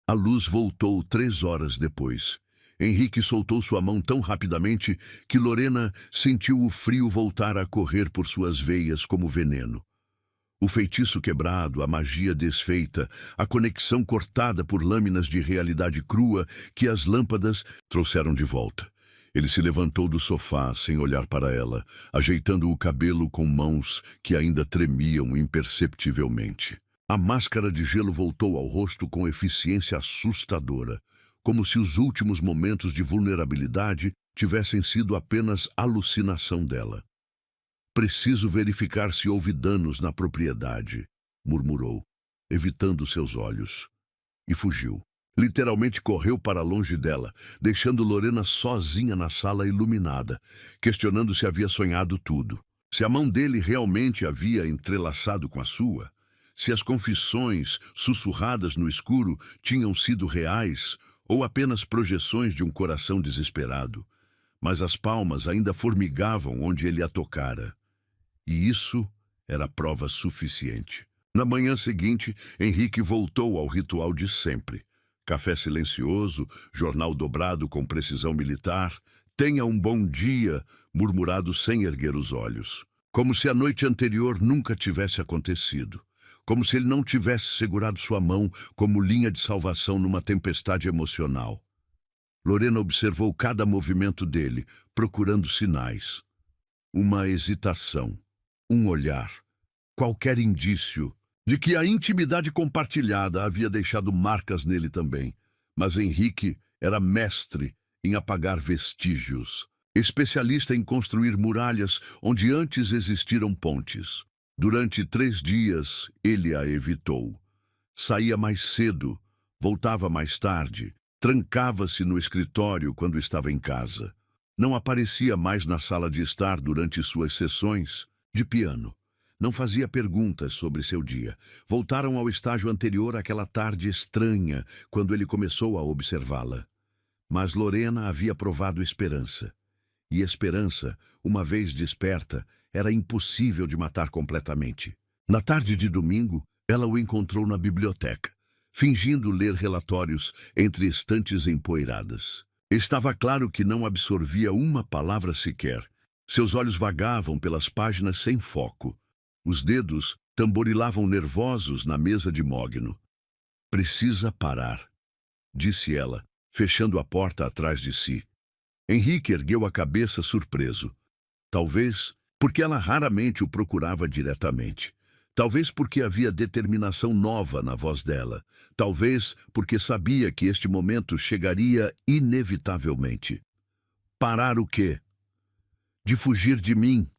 A luz voltou 3 horas depois. Henrique soltou sua mão tão rapidamente que Lorena sentiu o frio voltar a correr por suas veias como veneno. O feitiço quebrado, a magia desfeita, a conexão cortada por lâminas de realidade crua que as lâmpadas trouxeram de volta. Ele se levantou do sofá sem olhar para ela, ajeitando o cabelo com mãos que ainda tremiam imperceptivelmente. A máscara de gelo voltou ao rosto com eficiência assustadora, como se os últimos momentos de vulnerabilidade tivessem sido apenas alucinação dela. Preciso verificar se houve danos na propriedade, murmurou, evitando seus olhos. E fugiu. Literalmente correu para longe dela, deixando Lorena sozinha na sala iluminada, questionando se havia sonhado tudo. Se a mão dele realmente havia entrelaçado com a sua, se as confissões sussurradas no escuro tinham sido reais ou apenas projeções de um coração desesperado. Mas as palmas ainda formigavam onde ele a tocara. E isso era prova suficiente. Na manhã seguinte, Henrique voltou ao ritual de sempre. Café silencioso, jornal dobrado com precisão militar, tenha um bom dia, murmurado sem erguer os olhos. Como se a noite anterior nunca tivesse acontecido. Como se ele não tivesse segurado sua mão como linha de salvação numa tempestade emocional. Lorena observou cada movimento dele, procurando sinais. Uma hesitação, um olhar, qualquer indício de que a intimidade compartilhada havia deixado marcas nele também. Mas Henrique era mestre em apagar vestígios, especialista em construir muralhas onde antes existiram pontes. Durante 3 dias, ele a evitou. Saía mais cedo, voltava mais tarde, trancava-se no escritório quando estava em casa. Não aparecia mais na sala de estar durante suas sessões de piano. Não fazia perguntas sobre seu dia. Voltaram ao estágio anterior àquela tarde estranha, quando ele começou a observá-la. Mas Lorena havia provado esperança. E esperança, uma vez desperta, era impossível de matar completamente. Na tarde de domingo, ela o encontrou na biblioteca, fingindo ler relatórios entre estantes empoeiradas. Estava claro que não absorvia uma palavra sequer. Seus olhos vagavam pelas páginas sem foco. Os dedos tamborilavam nervosos na mesa de mogno. Precisa parar, disse ela, fechando a porta atrás de si. Henrique ergueu a cabeça surpreso. Talvez porque ela raramente o procurava diretamente. Talvez porque havia determinação nova na voz dela. Talvez porque sabia que este momento chegaria inevitavelmente. Parar o quê? De fugir de mim.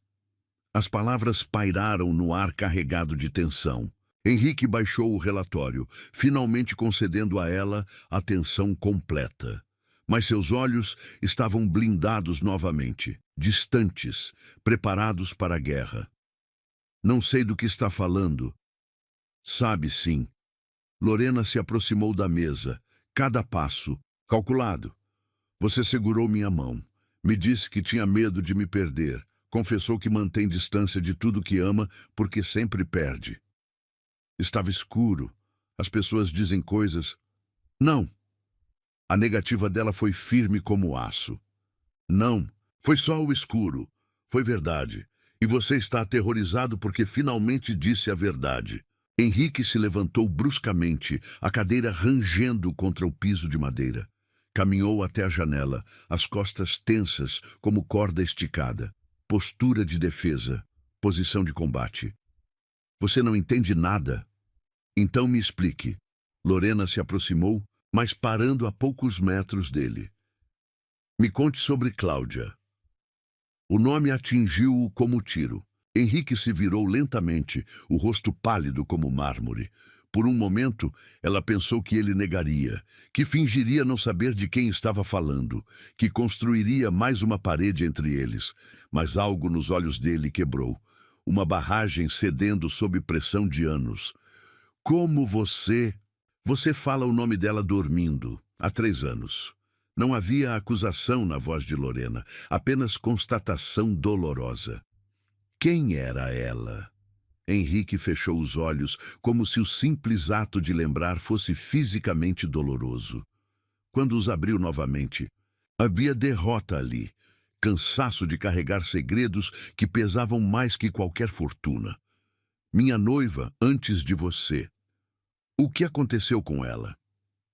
As palavras pairaram no ar carregado de tensão. Henrique baixou o relatório, finalmente concedendo a ela atenção completa. Mas seus olhos estavam blindados novamente, distantes, preparados para a guerra. Não sei do que está falando. Sabe, sim. Lorena se aproximou da mesa, cada passo, calculado. Você segurou minha mão. Me disse que tinha medo de me perder. Confessou que mantém distância de tudo que ama porque sempre perde. Estava escuro. As pessoas dizem coisas. Não. A negativa dela foi firme como aço. Não, foi só o escuro. Foi verdade. E você está aterrorizado porque finalmente disse a verdade. Henrique se levantou bruscamente, a cadeira rangendo contra o piso de madeira. Caminhou até a janela, as costas tensas como corda esticada. Postura de defesa, posição de combate. Você não entende nada? Então me explique. Lorena se aproximou, mas parando a poucos metros dele. Me conte sobre Cláudia. O nome atingiu-o como tiro. Henrique se virou lentamente, o rosto pálido como mármore. Por um momento, ela pensou que ele negaria, que fingiria não saber de quem estava falando, que construiria mais uma parede entre eles. Mas algo nos olhos dele quebrou. Uma barragem cedendo sob pressão de anos. Como você... Você fala o nome dela dormindo, há 3 anos. Não havia acusação na voz de Lorena, apenas constatação dolorosa. Quem era ela? Henrique fechou os olhos, como se o simples ato de lembrar fosse fisicamente doloroso. Quando os abriu novamente, havia derrota ali, cansaço de carregar segredos que pesavam mais que qualquer fortuna. Minha noiva antes de você. O que aconteceu com ela?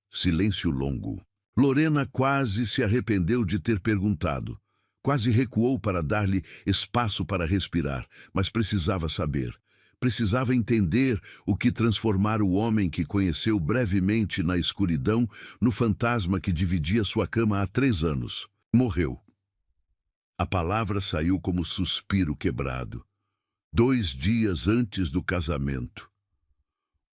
Silêncio longo. Lorena quase se arrependeu de ter perguntado. Quase recuou para dar-lhe espaço para respirar, mas precisava saber. Precisava entender o que transformara o homem que conheceu brevemente na escuridão no fantasma que dividia sua cama há 3 anos. Morreu. A palavra saiu como suspiro quebrado. 2 dias antes do casamento.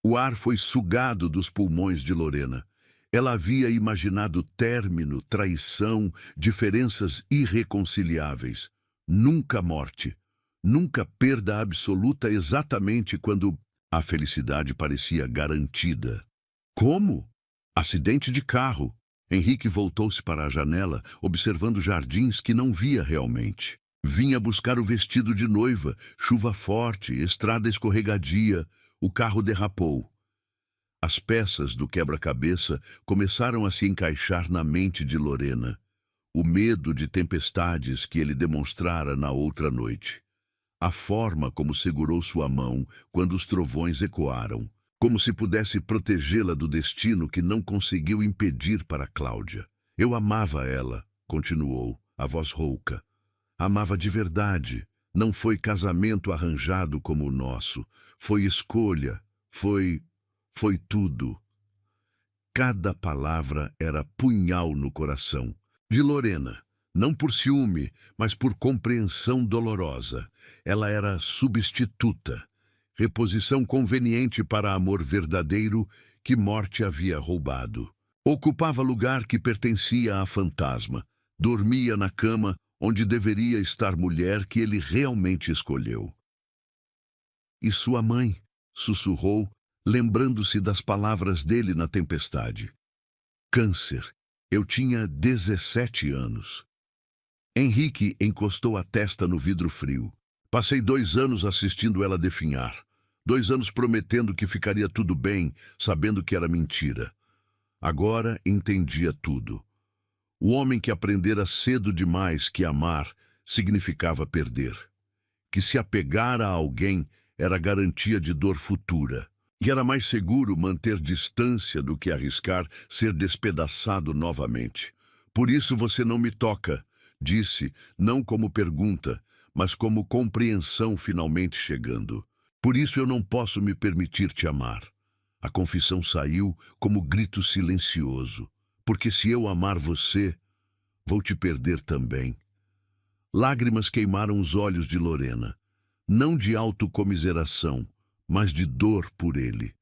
O ar foi sugado dos pulmões de Lorena. Ela havia imaginado término, traição, diferenças irreconciliáveis. Nunca morte. Nunca perda absoluta exatamente quando A felicidade parecia garantida. Como? Acidente de carro. Henrique voltou-se para a janela, observando jardins que não via realmente. Vinha buscar o vestido de noiva, chuva forte, estrada escorregadia, o carro derrapou. As peças do quebra-cabeça começaram a se encaixar na mente de Lorena. O medo de tempestades que ele demonstrara na outra noite. A forma como segurou sua mão quando os trovões ecoaram, como se pudesse protegê-la do destino que não conseguiu impedir para Cláudia. Eu amava ela, continuou, a voz rouca. Amava de verdade. Não foi casamento arranjado como o nosso. Foi escolha. Foi tudo. Cada palavra era punhal no coração. De Lorena. Não por ciúme, mas por compreensão dolorosa. Ela era substituta, reposição conveniente para amor verdadeiro que morte havia roubado. Ocupava lugar que pertencia a fantasma. Dormia na cama onde deveria estar mulher que ele realmente escolheu. E sua mãe, sussurrou, lembrando-se das palavras dele na tempestade. Câncer. Eu tinha 17 anos. Henrique encostou a testa no vidro frio. Passei 2 anos assistindo ela definhar. 2 anos prometendo que ficaria tudo bem, sabendo que era mentira. Agora entendia tudo. O homem que aprendera cedo demais que amar significava perder. Que se apegar a alguém era garantia de dor futura. Que era mais seguro manter distância do que arriscar ser despedaçado novamente. Por isso você não me toca. Disse, não como pergunta, mas como compreensão finalmente chegando. Por isso eu não posso me permitir te amar. A confissão saiu como grito silencioso. Porque se eu amar você, vou te perder também. Lágrimas queimaram os olhos de Lorena. Não de autocomiseração, mas de dor por ele.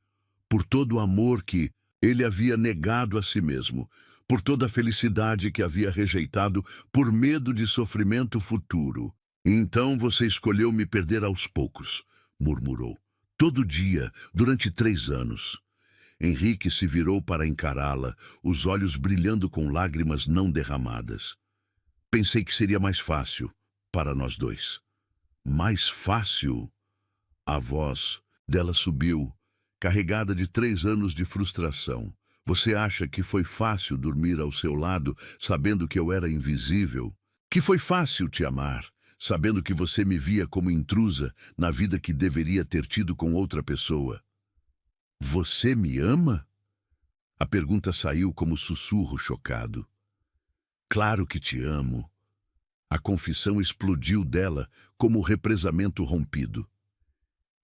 Por todo o amor que ele havia negado a si mesmo. Por toda a felicidade que havia rejeitado por medo de sofrimento futuro. Então você escolheu me perder aos poucos, murmurou. Todo dia, durante 3 anos. Henrique se virou para encará-la, os olhos brilhando com lágrimas não derramadas. Pensei que seria mais fácil para nós dois. Mais fácil? A voz dela subiu, carregada de 3 anos de frustração. Você acha que foi fácil dormir ao seu lado, sabendo que eu era invisível? Que foi fácil te amar, sabendo que você me via como intrusa na vida que deveria ter tido com outra pessoa? Você me ama? A pergunta saiu como sussurro chocado. Claro que te amo. A confissão explodiu dela como represamento rompido.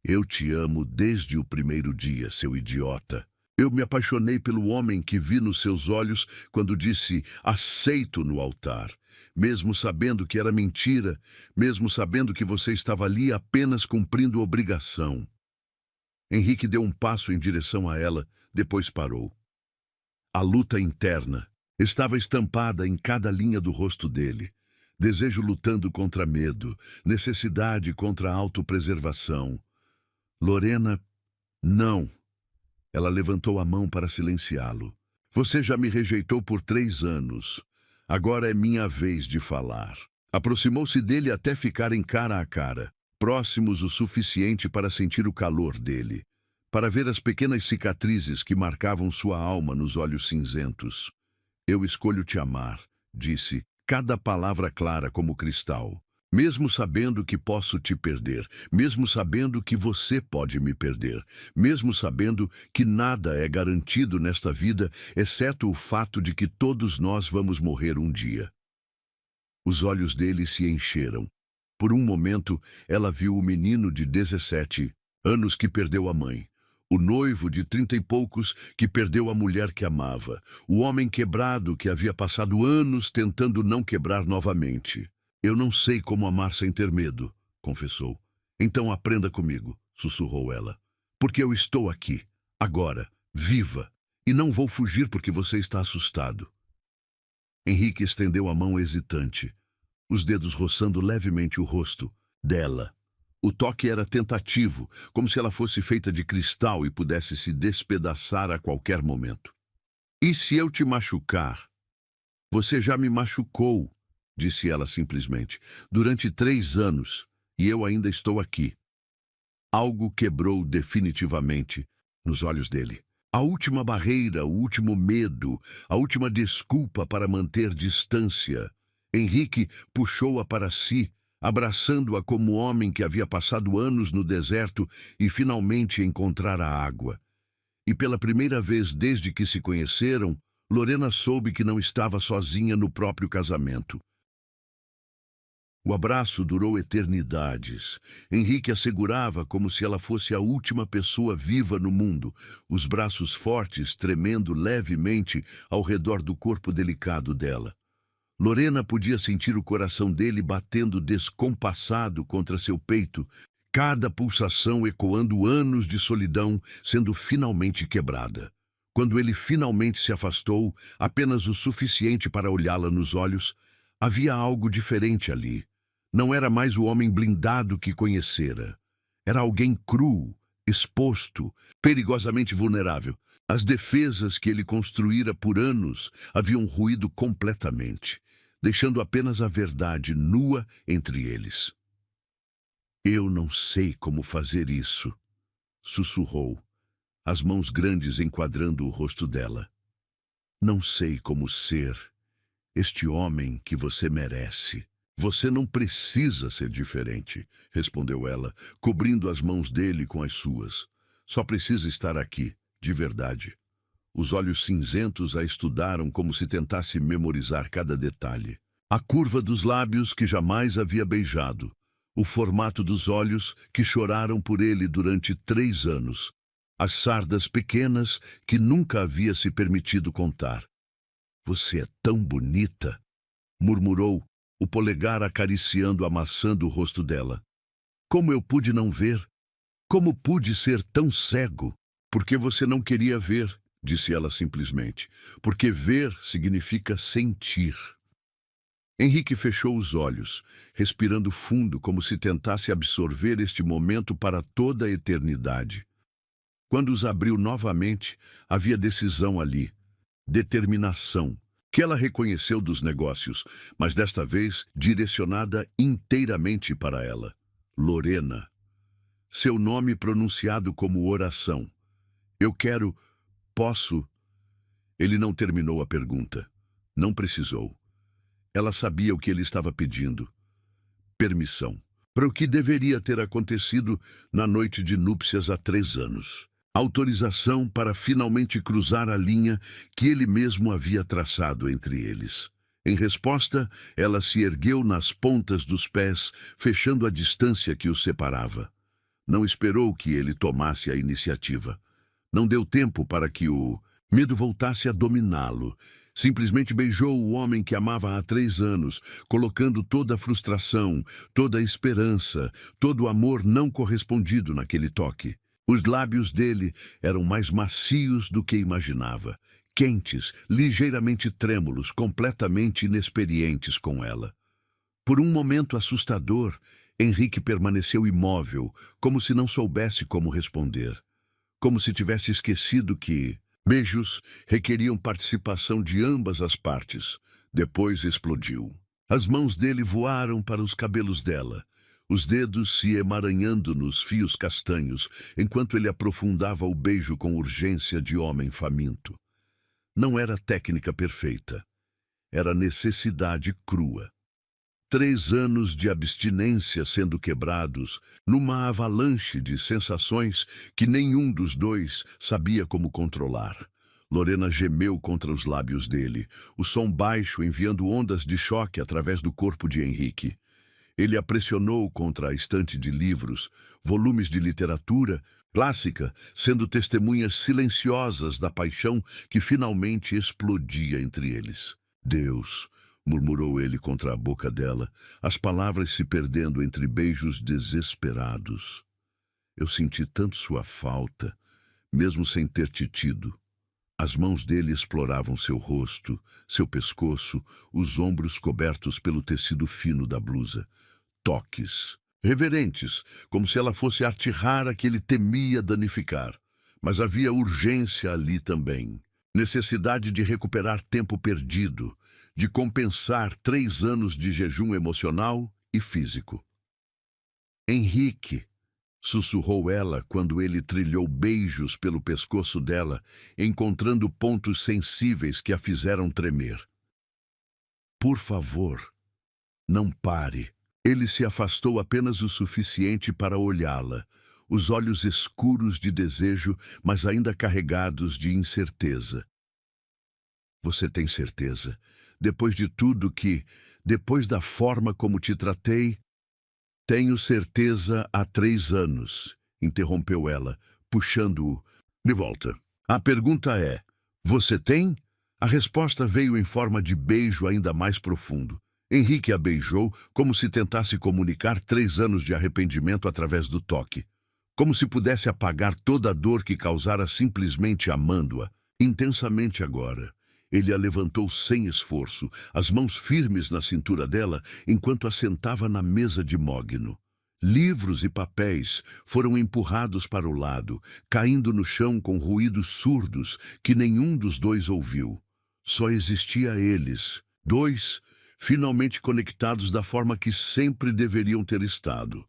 Eu te amo desde o primeiro dia, seu idiota. Eu me apaixonei pelo homem que vi nos seus olhos quando disse aceito no altar, mesmo sabendo que era mentira, mesmo sabendo que você estava ali apenas cumprindo obrigação. Henrique deu um passo em direção a ela, depois parou. A luta interna estava estampada em cada linha do rosto dele. Desejo lutando contra medo, necessidade contra autopreservação. Lorena, não. Ela levantou a mão para silenciá-lo. Você já me rejeitou por 3 anos. Agora é minha vez de falar. Aproximou-se dele até ficarem cara a cara, próximos o suficiente para sentir o calor dele, para ver as pequenas cicatrizes que marcavam sua alma nos olhos cinzentos. Eu escolho te amar, disse, cada palavra clara como cristal. Mesmo sabendo que posso te perder, mesmo sabendo que você pode me perder, mesmo sabendo que nada é garantido nesta vida, exceto o fato de que todos nós vamos morrer um dia. Os olhos dele se encheram. Por um momento, ela viu o menino de 17 anos que perdeu a mãe, o noivo de 30 e poucos que perdeu a mulher que amava, o homem quebrado que havia passado anos tentando não quebrar novamente. Eu não sei como amar sem ter medo, confessou. Então aprenda comigo, sussurrou ela. Porque eu estou aqui, agora, viva, e não vou fugir porque você está assustado. Henrique estendeu a mão hesitante, os dedos roçando levemente o rosto dela. O toque era tentativo, como se ela fosse feita de cristal e pudesse se despedaçar a qualquer momento. E se eu te machucar? Você já me machucou, disse ela simplesmente, durante 3 anos, e eu ainda estou aqui. Algo quebrou definitivamente nos olhos dele. A última barreira, o último medo, a última desculpa para manter distância. Henrique puxou-a para si, abraçando-a como homem que havia passado anos no deserto e finalmente encontrara água. E pela primeira vez desde que se conheceram, Lorena soube que não estava sozinha no próprio casamento. O abraço durou eternidades. Henrique a segurava como se ela fosse a última pessoa viva no mundo, os braços fortes tremendo levemente ao redor do corpo delicado dela. Lorena podia sentir o coração dele batendo descompassado contra seu peito, cada pulsação ecoando anos de solidão sendo finalmente quebrada. Quando ele finalmente se afastou, apenas o suficiente para olhá-la nos olhos, havia algo diferente ali. Não era mais o homem blindado que conhecera. Era alguém cru, exposto, perigosamente vulnerável. As defesas que ele construíra por anos haviam ruído completamente, deixando apenas a verdade nua entre eles. Eu não sei como fazer isso, sussurrou, as mãos grandes enquadrando o rosto dela. Não sei como ser este homem que você merece. Você não precisa ser diferente, respondeu ela, cobrindo as mãos dele com as suas. Só precisa estar aqui, de verdade. Os olhos cinzentos a estudaram como se tentasse memorizar cada detalhe. A curva dos lábios que jamais havia beijado. O formato dos olhos que choraram por ele durante 3 anos. As sardas pequenas que nunca havia se permitido contar. Você é tão bonita, murmurou, o polegar acariciando a maçã do rosto dela. Como eu pude não ver? Como pude ser tão cego? Porque você não queria ver, disse ela simplesmente. Porque ver significa sentir. Henrique fechou os olhos, respirando fundo como se tentasse absorver este momento para toda a eternidade. Quando os abriu novamente, havia decisão ali, determinação, que ela reconheceu dos negócios, mas desta vez direcionada inteiramente para ela. Lorena. Seu nome pronunciado como oração. Eu quero... Posso... Ele não terminou a pergunta. Não precisou. Ela sabia o que ele estava pedindo. Permissão. Para o que deveria ter acontecido na noite de núpcias há 3 anos. Autorização para finalmente cruzar a linha que ele mesmo havia traçado entre eles. Em resposta, ela se ergueu nas pontas dos pés, fechando a distância que os separava. Não esperou que ele tomasse a iniciativa. Não deu tempo para que o medo voltasse a dominá-lo. Simplesmente beijou o homem que amava há 3 anos, colocando toda a frustração, toda a esperança, todo o amor não correspondido naquele toque. Os lábios dele eram mais macios do que imaginava, quentes, ligeiramente trêmulos, completamente inexperientes com ela. Por um momento assustador, Henrique permaneceu imóvel, como se não soubesse como responder. Como se tivesse esquecido que beijos requeriam participação de ambas as partes. Depois explodiu. As mãos dele voaram para os cabelos dela, os dedos se emaranhando nos fios castanhos, enquanto ele aprofundava o beijo com urgência de homem faminto. Não era técnica perfeita. Era necessidade crua. 3 anos de abstinência sendo quebrados numa avalanche de sensações que nenhum dos dois sabia como controlar. Lorena gemeu contra os lábios dele, o som baixo enviando ondas de choque através do corpo de Henrique. Ele a pressionou contra a estante de livros, volumes de literatura clássica, sendo testemunhas silenciosas da paixão que finalmente explodia entre eles. Deus, murmurou ele contra a boca dela, as palavras se perdendo entre beijos desesperados. Eu senti tanto sua falta, mesmo sem ter te tido. As mãos dele exploravam seu rosto, seu pescoço, os ombros cobertos pelo tecido fino da blusa. Toques. reverentes, como se ela fosse arte rara que ele temia danificar. Mas havia urgência ali também. Necessidade de recuperar tempo perdido, de compensar 3 anos de jejum emocional e físico. Henrique, sussurrou ela quando ele trilhou beijos pelo pescoço dela, encontrando pontos sensíveis que a fizeram tremer. Por favor, não pare. Ele se afastou apenas o suficiente para olhá-la, os olhos escuros de desejo, mas ainda carregados de incerteza. Você tem certeza? Depois de tudo depois da forma como te tratei? Tenho certeza há 3 anos, interrompeu ela, puxando-o de volta. A pergunta é, você tem? A resposta veio em forma de beijo ainda mais profundo. Henrique a beijou como se tentasse comunicar 3 anos de arrependimento através do toque. Como se pudesse apagar toda a dor que causara simplesmente amando-a, intensamente agora. Ele a levantou sem esforço, as mãos firmes na cintura dela, enquanto a sentava na mesa de mogno. Livros e papéis foram empurrados para o lado, caindo no chão com ruídos surdos que nenhum dos dois ouviu. Só existia eles, dois, finalmente conectados da forma que sempre deveriam ter estado.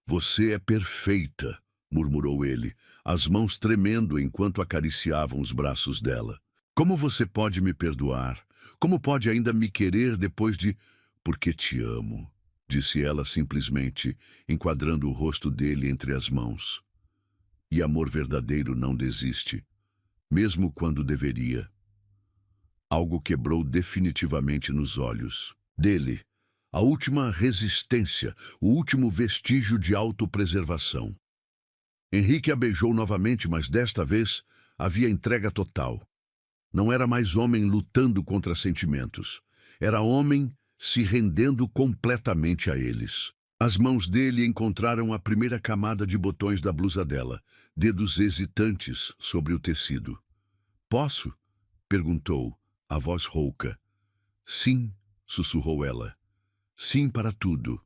Você é perfeita, murmurou ele, as mãos tremendo enquanto acariciavam os braços dela. Como você pode me perdoar? Como pode ainda me querer depois de... Porque te amo, disse ela simplesmente, enquadrando o rosto dele entre as mãos. E amor verdadeiro não desiste, mesmo quando deveria. Algo quebrou definitivamente nos olhos dele, a última resistência, o último vestígio de autopreservação. Henrique a beijou novamente, mas desta vez havia entrega total. Não era mais homem lutando contra sentimentos. Era homem se rendendo completamente a eles. As mãos dele encontraram a primeira camada de botões da blusa dela, dedos hesitantes sobre o tecido. Posso? Perguntou, a voz rouca. Sim, sussurrou ela. Sim para tudo.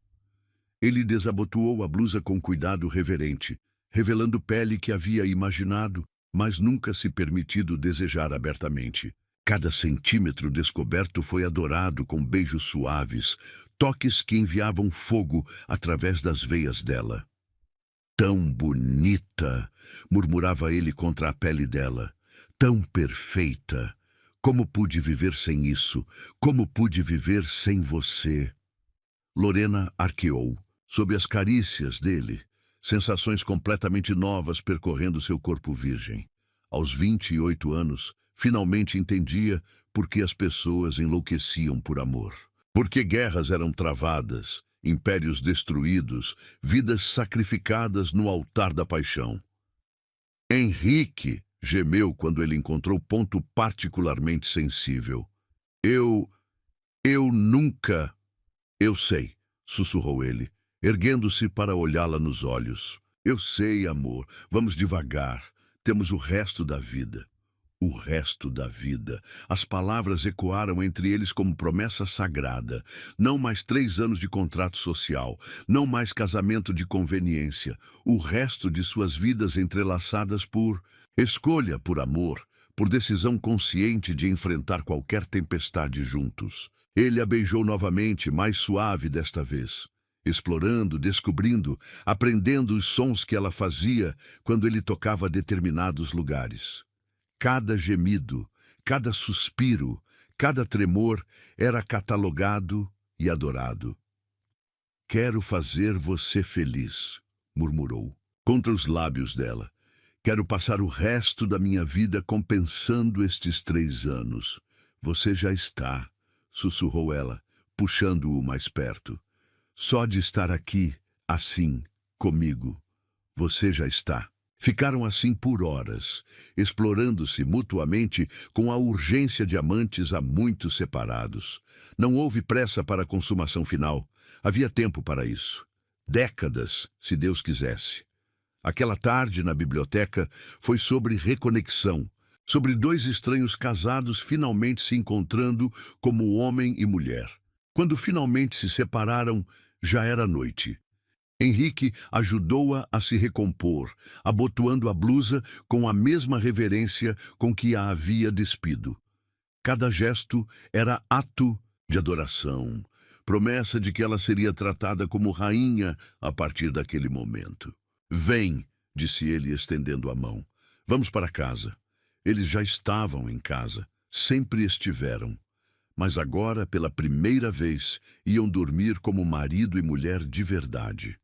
Ele desabotoou a blusa com cuidado reverente, revelando pele que havia imaginado, mas nunca se permitido desejar abertamente. Cada centímetro descoberto foi adorado com beijos suaves, toques que enviavam fogo através das veias dela. Tão bonita, murmurava ele contra a pele dela. Tão perfeita. Como pude viver sem isso? Como pude viver sem você? Lorena arqueou, sob as carícias dele. Sensações completamente novas percorrendo seu corpo virgem. Aos 28 anos, finalmente entendia por que as pessoas enlouqueciam por amor. Por que guerras eram travadas, impérios destruídos, vidas sacrificadas no altar da paixão. Henrique gemeu quando ele encontrou ponto particularmente sensível. Eu nunca... Eu sei, sussurrou ele, erguendo-se para olhá-la nos olhos. Eu sei, amor. Vamos devagar. Temos o resto da vida. O resto da vida. As palavras ecoaram entre eles como promessa sagrada. Não mais 3 anos de contrato social. Não mais casamento de conveniência. O resto de suas vidas entrelaçadas por escolha, por amor, por decisão consciente de enfrentar qualquer tempestade juntos. Ele a beijou novamente, mais suave desta vez. Explorando, descobrindo, aprendendo os sons que ela fazia quando ele tocava determinados lugares. Cada gemido, cada suspiro, cada tremor era catalogado e adorado. Quero fazer você feliz, murmurou, contra os lábios dela. Quero passar o resto da minha vida compensando estes 3 anos. Você já está, sussurrou ela, puxando-o mais perto. Só de estar aqui, assim, comigo, você já está. Ficaram assim por horas, explorando-se mutuamente com a urgência de amantes há muito separados. Não houve pressa para a consumação final. Havia tempo para isso. Décadas, se Deus quisesse. Aquela tarde na biblioteca foi sobre reconexão, sobre 2 estranhos casados finalmente se encontrando como homem e mulher. Quando finalmente se separaram, já era noite. Henrique ajudou-a a se recompor, abotoando a blusa com a mesma reverência com que a havia despido. Cada gesto era ato de adoração, promessa de que ela seria tratada como rainha a partir daquele momento. "Vem", disse ele, estendendo a mão. "Vamos para casa." Eles já estavam em casa, sempre estiveram. Mas agora, pela primeira vez, iam dormir como marido e mulher de verdade.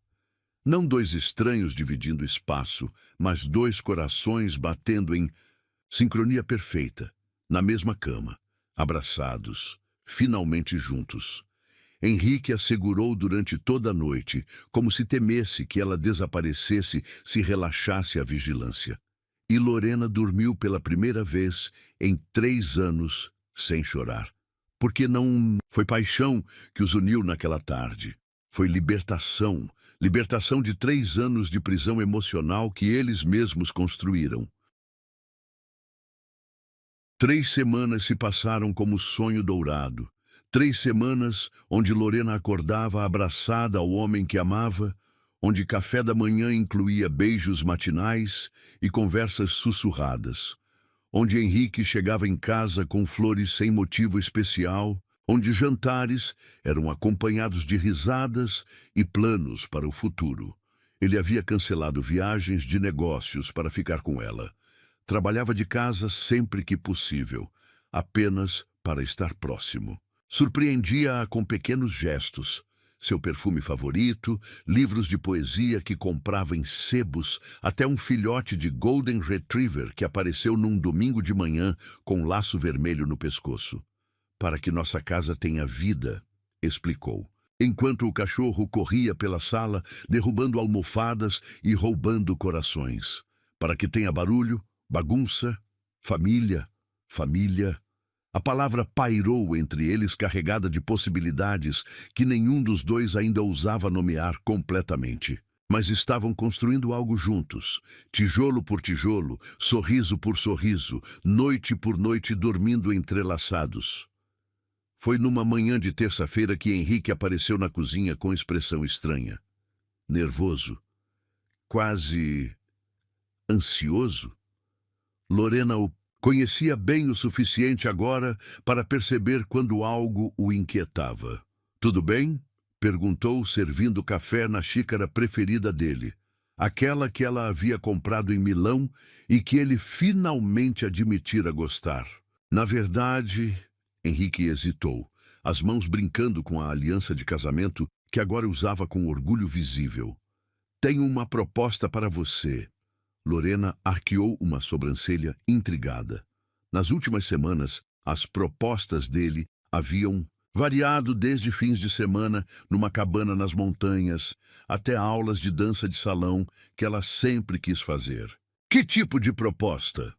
Não dois estranhos dividindo espaço, mas dois corações batendo em sincronia perfeita, na mesma cama, abraçados, finalmente juntos. Henrique a segurou durante toda a noite, como se temesse que ela desaparecesse se relaxasse a vigilância. E Lorena dormiu pela primeira vez em 3 anos sem chorar. Porque não foi paixão que os uniu naquela tarde. Foi libertação. Libertação de 3 anos de prisão emocional que eles mesmos construíram. 3 semanas se passaram como sonho dourado. 3 semanas onde Lorena acordava abraçada ao homem que amava, onde café da manhã incluía beijos matinais e conversas sussurradas, onde Henrique chegava em casa com flores sem motivo especial, onde jantares eram acompanhados de risadas e planos para o futuro. Ele havia cancelado viagens de negócios para ficar com ela. Trabalhava de casa sempre que possível, apenas para estar próximo. Surpreendia-a com pequenos gestos. Seu perfume favorito, livros de poesia que comprava em sebos, até um filhote de Golden Retriever que apareceu num domingo de manhã com um laço vermelho no pescoço. "Para que nossa casa tenha vida", explicou, enquanto o cachorro corria pela sala, derrubando almofadas e roubando corações. "Para que tenha barulho, bagunça, família, família." A palavra pairou entre eles carregada de possibilidades que nenhum dos dois ainda ousava nomear completamente. Mas estavam construindo algo juntos, tijolo por tijolo, sorriso por sorriso, noite por noite dormindo entrelaçados. Foi numa manhã de terça-feira que Henrique apareceu na cozinha com expressão estranha. Nervoso, quase ansioso. Lorena o conhecia bem o suficiente agora para perceber quando algo o inquietava. "Tudo bem?" perguntou, servindo café na xícara preferida dele, aquela que ela havia comprado em Milão e que ele finalmente admitira gostar. Na verdade, Henrique hesitou, as mãos brincando com a aliança de casamento que agora usava com orgulho visível. "Tenho uma proposta para você." Lorena arqueou uma sobrancelha intrigada. Nas últimas semanas, as propostas dele haviam variado desde fins de semana numa cabana nas montanhas até aulas de dança de salão que ela sempre quis fazer. "Que tipo de proposta?"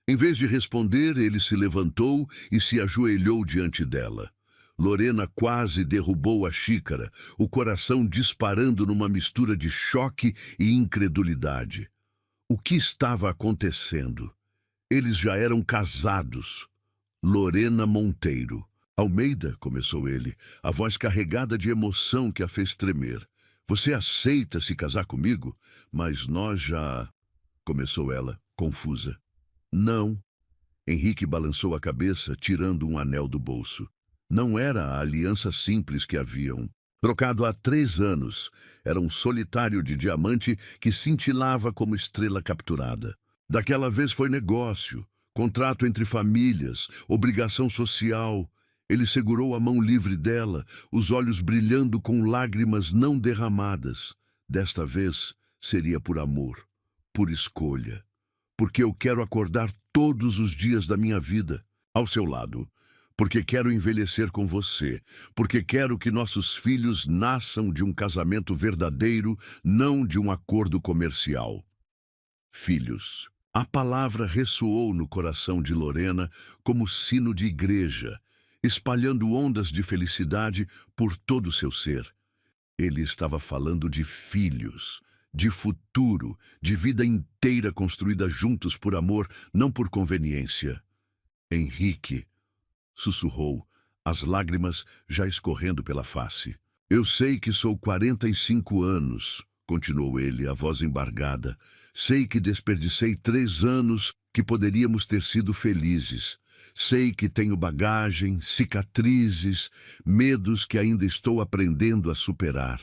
Em vez de responder, ele se levantou e se ajoelhou diante dela. Lorena quase derrubou a xícara, o coração disparando numa mistura de choque e incredulidade. O que estava acontecendo? Eles já eram casados. "Lorena Monteiro." "Almeida", começou ele, a voz carregada de emoção que a fez tremer. "Você aceita se casar comigo?" "Mas nós já..." começou ela, confusa. "Não." Henrique balançou a cabeça, tirando um anel do bolso. Não era a aliança simples que haviam trocado há 3 anos. Era um solitário de diamante que cintilava como estrela capturada. Daquela vez foi negócio, contrato entre famílias, obrigação social. Ele segurou a mão livre dela, os olhos brilhando com lágrimas não derramadas. Desta vez seria por amor, por escolha. "Porque eu quero acordar todos os dias da minha vida ao seu lado. Porque quero envelhecer com você. Porque quero que nossos filhos nasçam de um casamento verdadeiro, não de um acordo comercial." Filhos. A palavra ressoou no coração de Lorena como sino de igreja, espalhando ondas de felicidade por todo o seu ser. Ele estava falando de filhos, de futuro, de vida inteira construída juntos por amor, não por conveniência. "Henrique", sussurrou, as lágrimas já escorrendo pela face. Eu sei que sou 45 anos, continuou ele, a voz embargada. Sei que desperdicei 3 anos que poderíamos ter sido felizes. Sei que tenho bagagem, cicatrizes, medos que ainda estou aprendendo a superar.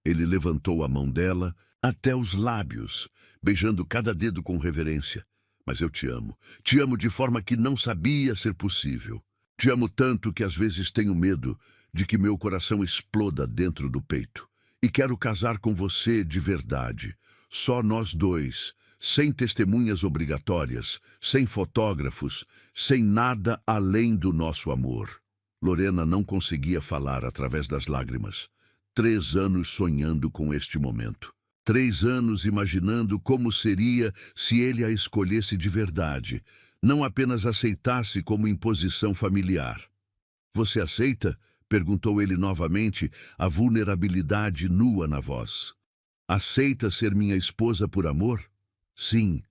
Ele levantou a mão dela até os lábios, beijando cada dedo com reverência. Mas eu te amo. Te amo de forma que não sabia ser possível. Te amo tanto que às vezes tenho medo de que meu coração exploda dentro do peito. E quero casar com você de verdade. Só nós dois, sem testemunhas obrigatórias, sem fotógrafos, sem nada além do nosso amor. Lorena não conseguia falar através das lágrimas. 3 anos sonhando com este momento. 3 anos imaginando como seria se ele a escolhesse de verdade, não apenas aceitasse como imposição familiar. Você aceita? Perguntou ele novamente, a vulnerabilidade nua na voz. Aceita ser minha esposa por amor? Sim.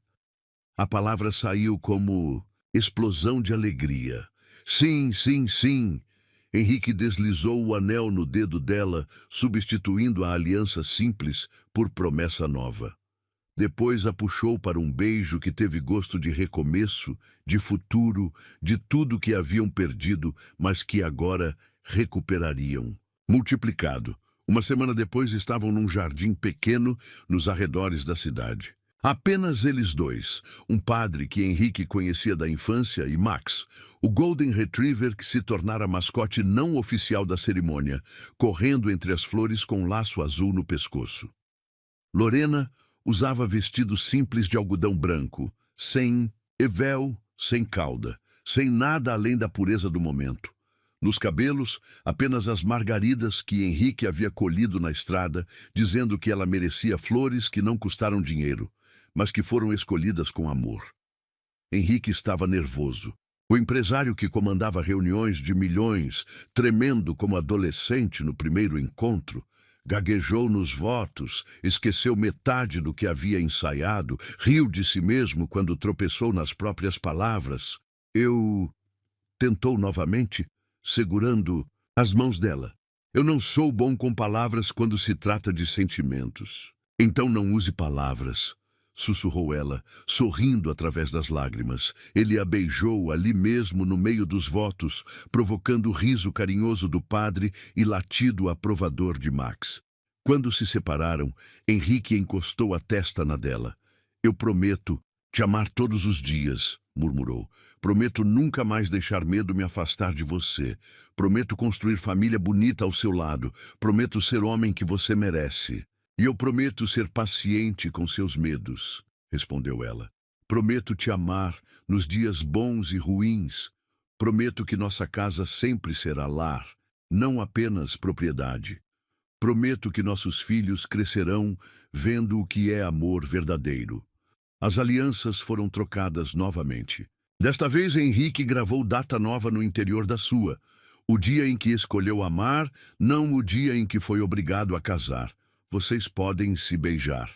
A palavra saiu como explosão de alegria. Sim, sim, sim. Henrique deslizou o anel no dedo dela, substituindo a aliança simples por promessa nova. Depois a puxou para um beijo que teve gosto de recomeço, de futuro, de tudo que haviam perdido, mas que agora recuperariam. Multiplicado. Uma semana depois estavam num jardim pequeno nos arredores da cidade. Apenas eles dois, um padre que Henrique conhecia da infância e Max, o Golden Retriever que se tornara mascote não oficial da cerimônia, correndo entre as flores com um laço azul no pescoço. Lorena usava vestido simples de algodão branco, sem véu, sem cauda, sem nada além da pureza do momento. Nos cabelos, apenas as margaridas que Henrique havia colhido na estrada, dizendo que ela merecia flores que não custaram dinheiro, mas que foram escolhidas com amor. Henrique estava nervoso. O empresário que comandava reuniões de milhões, tremendo como adolescente no primeiro encontro, gaguejou nos votos, esqueceu metade do que havia ensaiado, riu de si mesmo quando tropeçou nas próprias palavras. Tentou novamente, segurando as mãos dela. Eu não sou bom com palavras quando se trata de sentimentos. Então não use palavras, sussurrou ela, sorrindo através das lágrimas. Ele a beijou ali mesmo no meio dos votos, provocando o riso carinhoso do padre e latido aprovador de Max. Quando se separaram, Henrique encostou a testa na dela. Eu prometo te amar todos os dias, murmurou. Prometo nunca mais deixar medo me afastar de você. Prometo construir família bonita ao seu lado. Prometo ser homem que você merece. E eu prometo ser paciente com seus medos, respondeu ela. Prometo te amar nos dias bons e ruins. Prometo que nossa casa sempre será lar, não apenas propriedade. Prometo que nossos filhos crescerão vendo o que é amor verdadeiro. As alianças foram trocadas novamente. Desta vez, Henrique gravou data nova no interior da sua. O dia em que escolheu amar, não o dia em que foi obrigado a casar. Vocês podem se beijar,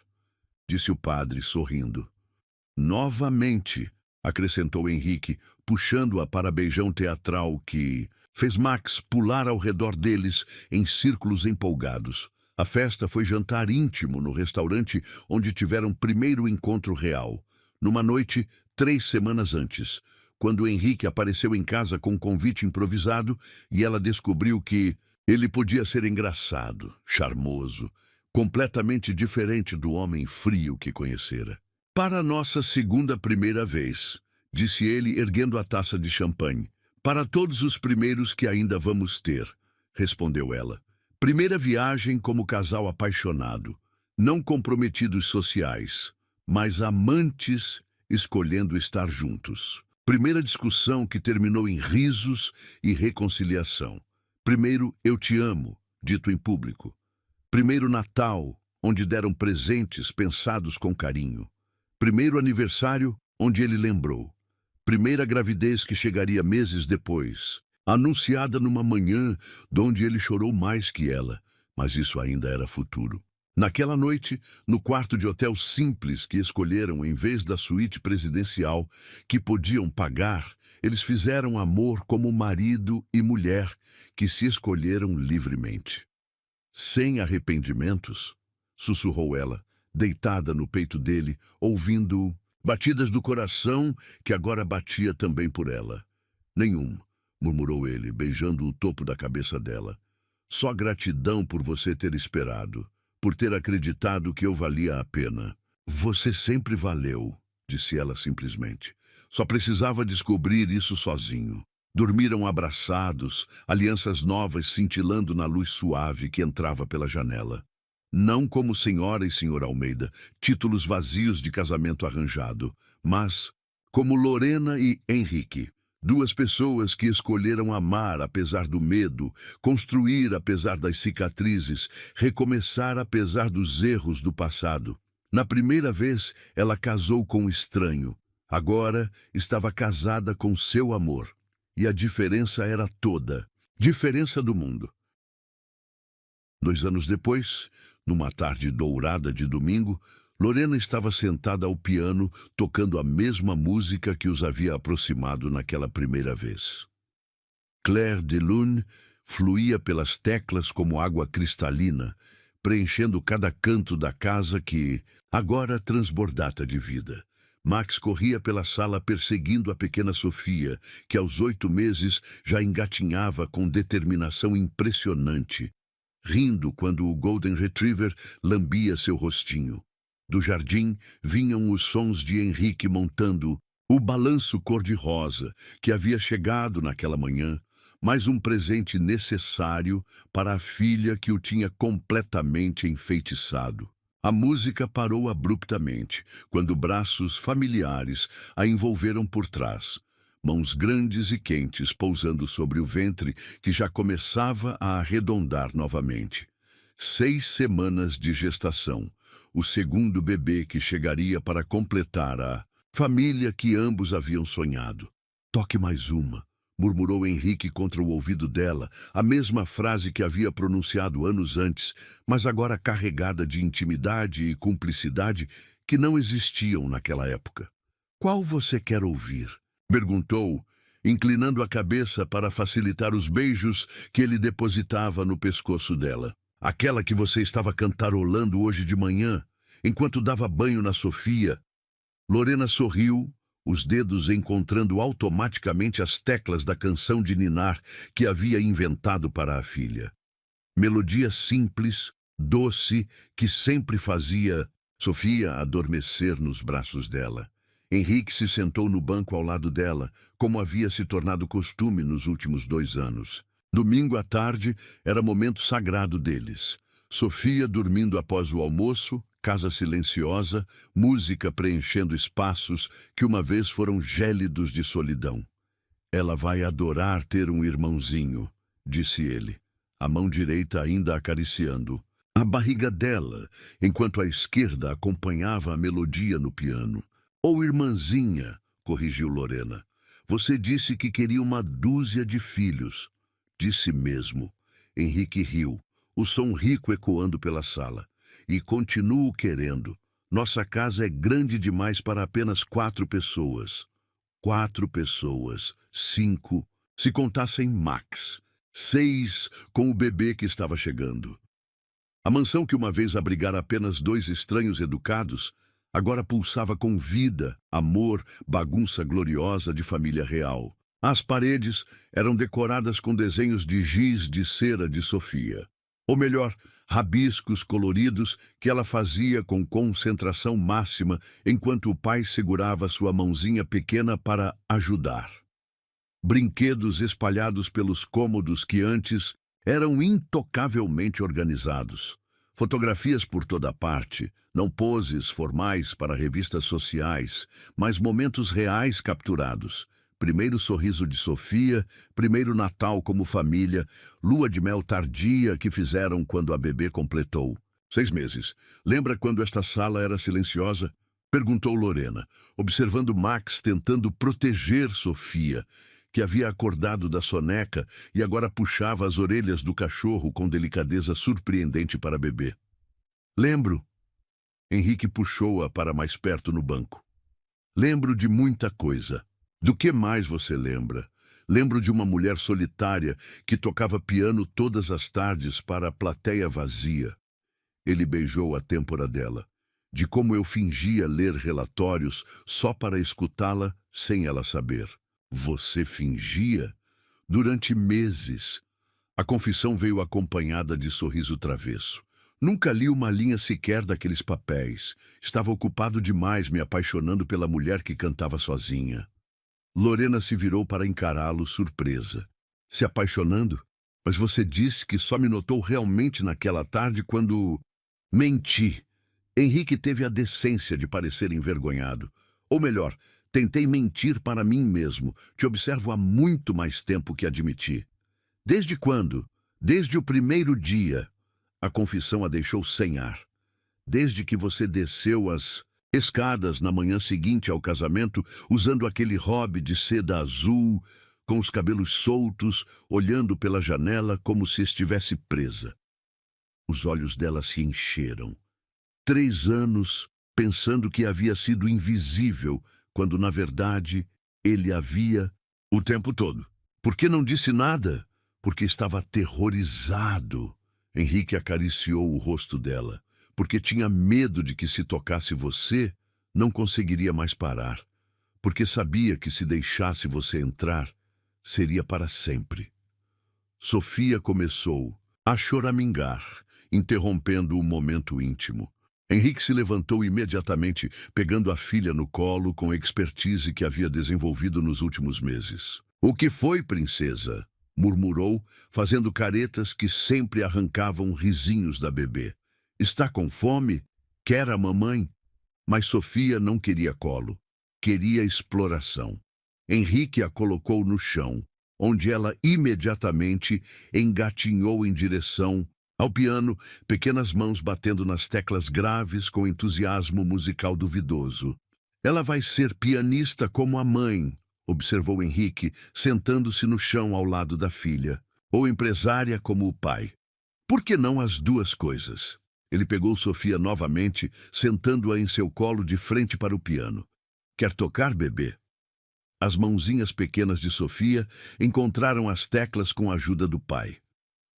disse o padre, sorrindo. Novamente, acrescentou Henrique, puxando-a para beijão teatral que fez Max pular ao redor deles em círculos empolgados. A festa foi jantar íntimo no restaurante onde tiveram primeiro encontro real, numa noite 3 semanas antes, quando Henrique apareceu em casa com um convite improvisado e ela descobriu que ele podia ser engraçado, charmoso, completamente diferente do homem frio que conhecera. Para a nossa segunda primeira vez, disse ele erguendo a taça de champanhe. Para todos os primeiros que ainda vamos ter, respondeu ela. Primeira viagem como casal apaixonado, não comprometidos sociais, mas amantes escolhendo estar juntos. Primeira discussão que terminou em risos e reconciliação. Primeiro eu te amo, dito em público. Primeiro Natal, onde deram presentes pensados com carinho. Primeiro aniversário, onde ele lembrou. Primeira gravidez que chegaria meses depois, anunciada numa manhã donde ele chorou mais que ela, mas isso ainda era futuro. Naquela noite, no quarto de hotel simples que escolheram em vez da suíte presidencial que podiam pagar, eles fizeram amor como marido e mulher que se escolheram livremente. Sem arrependimentos? Sussurrou ela, deitada no peito dele, ouvindo batidas do coração que agora batia também por ela. Nenhum, murmurou ele, beijando o topo da cabeça dela. Só gratidão por você ter esperado, por ter acreditado que eu valia a pena. Você sempre valeu, disse ela simplesmente. Só precisava descobrir isso sozinho. Dormiram abraçados, alianças novas cintilando na luz suave que entrava pela janela. Não como senhora e senhor Almeida, títulos vazios de casamento arranjado, mas como Lorena e Henrique, duas pessoas que escolheram amar apesar do medo, construir apesar das cicatrizes, recomeçar apesar dos erros do passado. Na primeira vez, ela casou com um estranho. Agora, estava casada com seu amor. E a diferença era toda. Diferença do mundo. 2 anos depois, numa tarde dourada de domingo, Lorena estava sentada ao piano, tocando a mesma música que os havia aproximado naquela primeira vez. Clair de Lune fluía pelas teclas como água cristalina, preenchendo cada canto da casa que agora transbordava de vida. Max corria pela sala perseguindo a pequena Sofia, que aos 8 meses já engatinhava com determinação impressionante, rindo quando o Golden Retriever lambia seu rostinho. Do jardim vinham os sons de Henrique montando o balanço cor-de-rosa que havia chegado naquela manhã, mais um presente necessário para a filha que o tinha completamente enfeitiçado. A música parou abruptamente, quando braços familiares a envolveram por trás, mãos grandes e quentes pousando sobre o ventre que já começava a arredondar novamente. 6 semanas de gestação, o segundo bebê que chegaria para completar a família que ambos haviam sonhado. Toque mais uma, murmurou Henrique contra o ouvido dela, a mesma frase que havia pronunciado anos antes, mas agora carregada de intimidade e cumplicidade que não existiam naquela época. Qual você quer ouvir? Perguntou, inclinando a cabeça para facilitar os beijos que ele depositava no pescoço dela. Aquela que você estava cantarolando hoje de manhã, enquanto dava banho na Sofia. Lorena sorriu, os dedos encontrando automaticamente as teclas da canção de ninar que havia inventado para a filha. Melodia simples, doce, que sempre fazia Sofia adormecer nos braços dela. Henrique se sentou no banco ao lado dela, como havia se tornado costume nos últimos 2 anos. Domingo à tarde era momento sagrado deles. Sofia dormindo após o almoço, casa silenciosa, música preenchendo espaços que uma vez foram gélidos de solidão. Ela vai adorar ter um irmãozinho, disse ele, a mão direita ainda acariciando a barriga dela, enquanto a esquerda acompanhava a melodia no piano. Ou irmãzinha, corrigiu Lorena. Você disse que queria uma dúzia de filhos. Disse mesmo. Henrique riu, o som rico ecoando pela sala. E continuo querendo. Nossa casa é grande demais para apenas 4 pessoas. 4 pessoas. 5, se contassem Max. 6, com o bebê que estava chegando. A mansão que uma vez abrigara apenas 2 estranhos educados, agora pulsava com vida, amor, bagunça gloriosa de família real. As paredes eram decoradas com desenhos de giz de cera de Sofia. Ou melhor, rabiscos coloridos que ela fazia com concentração máxima enquanto o pai segurava sua mãozinha pequena para ajudar. Brinquedos espalhados pelos cômodos que antes eram intocavelmente organizados. Fotografias por toda parte, não poses formais para revistas sociais, mas momentos reais capturados. Primeiro sorriso de Sofia, primeiro Natal como família, lua de mel tardia que fizeram quando a bebê completou 6 meses. Lembra quando esta sala era silenciosa? Perguntou Lorena, observando Max tentando proteger Sofia, que havia acordado da soneca e agora puxava as orelhas do cachorro com delicadeza surpreendente para bebê. Lembro. Henrique puxou-a para mais perto no banco. Lembro de muita coisa. Do que mais você lembra? Lembro de uma mulher solitária que tocava piano todas as tardes para a plateia vazia. Ele beijou a têmpora dela. De como eu fingia ler relatórios só para escutá-la sem ela saber. Você fingia? Durante meses. A confissão veio acompanhada de sorriso travesso. Nunca li uma linha sequer daqueles papéis. Estava ocupado demais me apaixonando pela mulher que cantava sozinha. Lorena se virou para encará-lo, surpresa. Se apaixonando? Mas você disse que só me notou realmente naquela tarde quando... Menti. Henrique teve a decência de parecer envergonhado. Ou melhor, tentei mentir para mim mesmo. Te observo há muito mais tempo que admiti. Desde quando? Desde o primeiro dia. A confissão a deixou sem ar. Desde que você desceu as escadas na manhã seguinte ao casamento, usando aquele hobby de seda azul, com os cabelos soltos, olhando pela janela como se estivesse presa. Os olhos dela se encheram. 3 anos pensando que havia sido invisível, quando na verdade ele havia o tempo todo. Por que não disse nada? Porque estava aterrorizado. Henrique acariciou o rosto dela, porque tinha medo de que se tocasse você, não conseguiria mais parar, porque sabia que se deixasse você entrar, seria para sempre. Sofia começou a choramingar, interrompendo o momento íntimo. Henrique se levantou imediatamente, pegando a filha no colo com a expertise que havia desenvolvido nos últimos meses. "O que foi, princesa?" murmurou, fazendo caretas que sempre arrancavam risinhos da bebê. "Está com fome? Quer a mamãe?" Mas Sofia não queria colo. Queria exploração. Henrique a colocou no chão, onde ela imediatamente engatinhou em direção ao piano, pequenas mãos batendo nas teclas graves com entusiasmo musical duvidoso. "Ela vai ser pianista como a mãe", observou Henrique, sentando-se no chão ao lado da filha, "ou empresária como o pai. Por que não as duas coisas?" Ele pegou Sofia novamente, sentando-a em seu colo de frente para o piano. "Quer tocar, bebê?" As mãozinhas pequenas de Sofia encontraram as teclas com a ajuda do pai.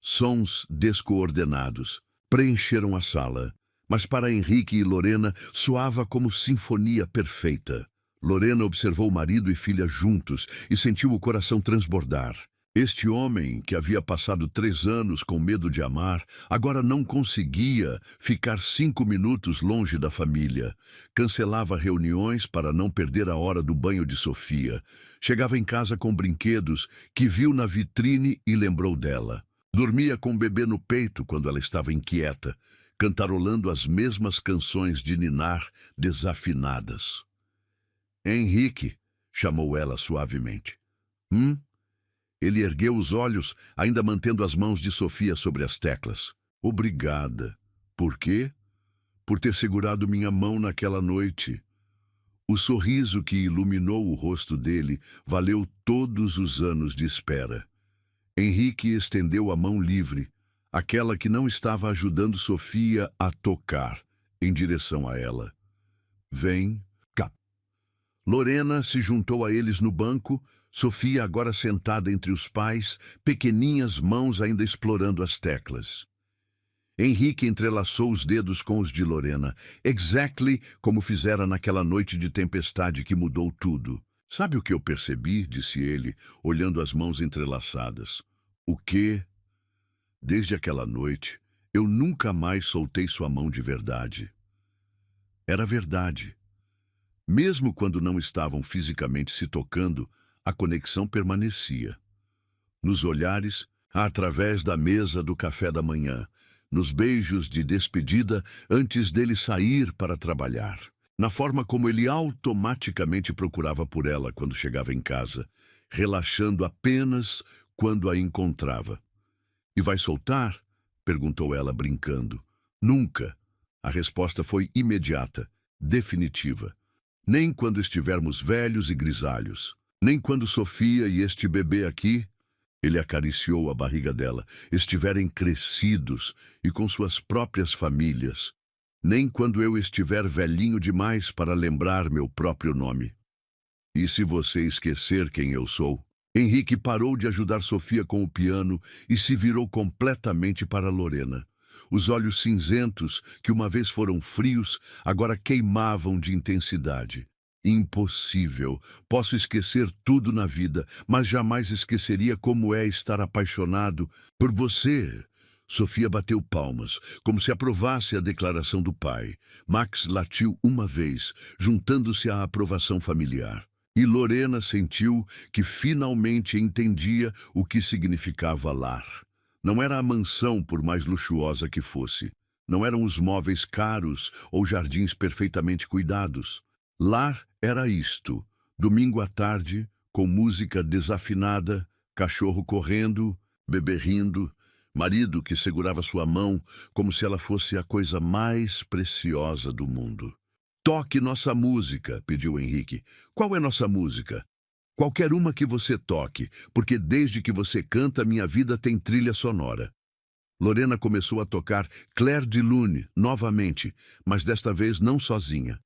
Sons descoordenados preencheram a sala, mas para Henrique e Lorena soava como sinfonia perfeita. Lorena observou marido e filha juntos e sentiu o coração transbordar. Este homem, que havia passado 3 anos com medo de amar, agora não conseguia ficar 5 minutos longe da família. Cancelava reuniões para não perder a hora do banho de Sofia. Chegava em casa com brinquedos que viu na vitrine e lembrou dela. Dormia com o bebê no peito quando ela estava inquieta, cantarolando as mesmas canções de ninar desafinadas. "Henrique", chamou ela suavemente. Ele ergueu os olhos, ainda mantendo as mãos de Sofia sobre as teclas. "Obrigada." "Por quê?" "Por ter segurado minha mão naquela noite." O sorriso que iluminou o rosto dele valeu todos os anos de espera. Henrique estendeu a mão livre, aquela que não estava ajudando Sofia a tocar, em direção a ela. "Vem cá." Lorena se juntou a eles no banco, Sofia agora sentada entre os pais, pequeninhas mãos ainda explorando as teclas. Henrique entrelaçou os dedos com os de Lorena, exactly como fizera naquela noite de tempestade que mudou tudo. "Sabe o que eu percebi?" disse ele, olhando as mãos entrelaçadas. "O quê?" "Desde aquela noite, eu nunca mais soltei sua mão de verdade." Era verdade. Mesmo quando não estavam fisicamente se tocando, a conexão permanecia. Nos olhares, através da mesa do café da manhã, nos beijos de despedida antes dele sair para trabalhar, na forma como ele automaticamente procurava por ela quando chegava em casa, relaxando apenas quando a encontrava. "E vai soltar?" perguntou ela brincando. "Nunca." A resposta foi imediata, definitiva. "Nem quando estivermos velhos e grisalhos. Nem quando Sofia e este bebê aqui," ele acariciou a barriga dela, "estiverem crescidos e com suas próprias famílias. Nem quando eu estiver velhinho demais para lembrar meu próprio nome." "E se você esquecer quem eu sou?" Henrique parou de ajudar Sofia com o piano e se virou completamente para Lorena. Os olhos cinzentos, que uma vez foram frios, agora queimavam de intensidade. Impossível. Posso esquecer tudo na vida, mas jamais esqueceria como é estar apaixonado por você. Sofia bateu palmas, como se aprovasse a declaração do pai. Max latiu uma vez, juntando-se à aprovação familiar. E Lorena sentiu que finalmente entendia o que significava lar. Não era a mansão, por mais luxuosa que fosse. Não eram os móveis caros ou jardins perfeitamente cuidados. Lar era isto: domingo à tarde, com música desafinada, cachorro correndo, bebê rindo, marido que segurava sua mão como se ela fosse a coisa mais preciosa do mundo. Toque nossa música, pediu Henrique. Qual é nossa música? Qualquer uma que você toque, porque desde que você canta, minha vida tem trilha sonora. Lorena começou a tocar Clair de Lune novamente, mas desta vez não sozinha.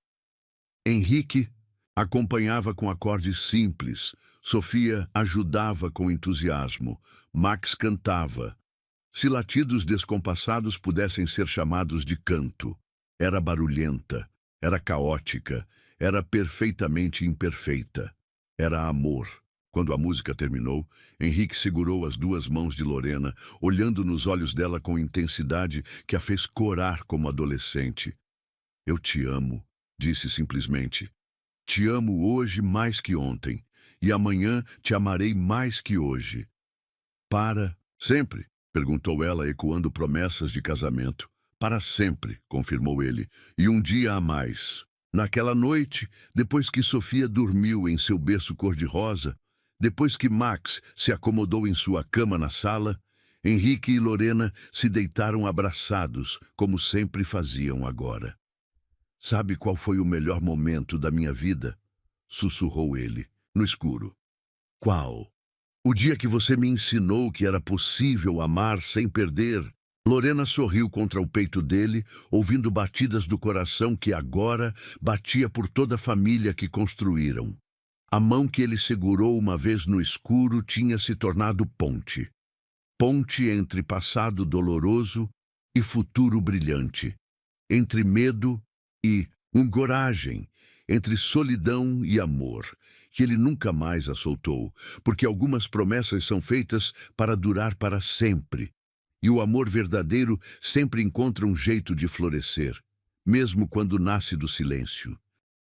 Henrique acompanhava com acordes simples, Sofia ajudava com entusiasmo, Max cantava. Se latidos descompassados pudessem ser chamados de canto, era barulhenta, era caótica, era perfeitamente imperfeita. Era amor. Quando a música terminou, Henrique segurou as duas mãos de Lorena, olhando nos olhos dela com intensidade que a fez corar como adolescente. Eu te amo, disse simplesmente. Te amo hoje mais que ontem, e amanhã te amarei mais que hoje. Para sempre? Perguntou ela, ecoando promessas de casamento. Para sempre, confirmou ele, e um dia a mais. Naquela noite, depois que Sofia dormiu em seu berço cor-de-rosa, depois que Max se acomodou em sua cama na sala, Henrique e Lorena se deitaram abraçados, como sempre faziam agora. Sabe qual foi o melhor momento da minha vida? Sussurrou ele, no escuro. Qual? O dia que você me ensinou que era possível amar sem perder. Lorena sorriu contra o peito dele, ouvindo batidas do coração que agora batia por toda a família que construíram. A mão que ele segurou uma vez no escuro tinha se tornado ponte. Ponte entre passado doloroso e futuro brilhante. Entre medo e coragem. Entre solidão e amor, que ele nunca mais a soltou, porque algumas promessas são feitas para durar para sempre. E o amor verdadeiro sempre encontra um jeito de florescer, mesmo quando nasce do silêncio.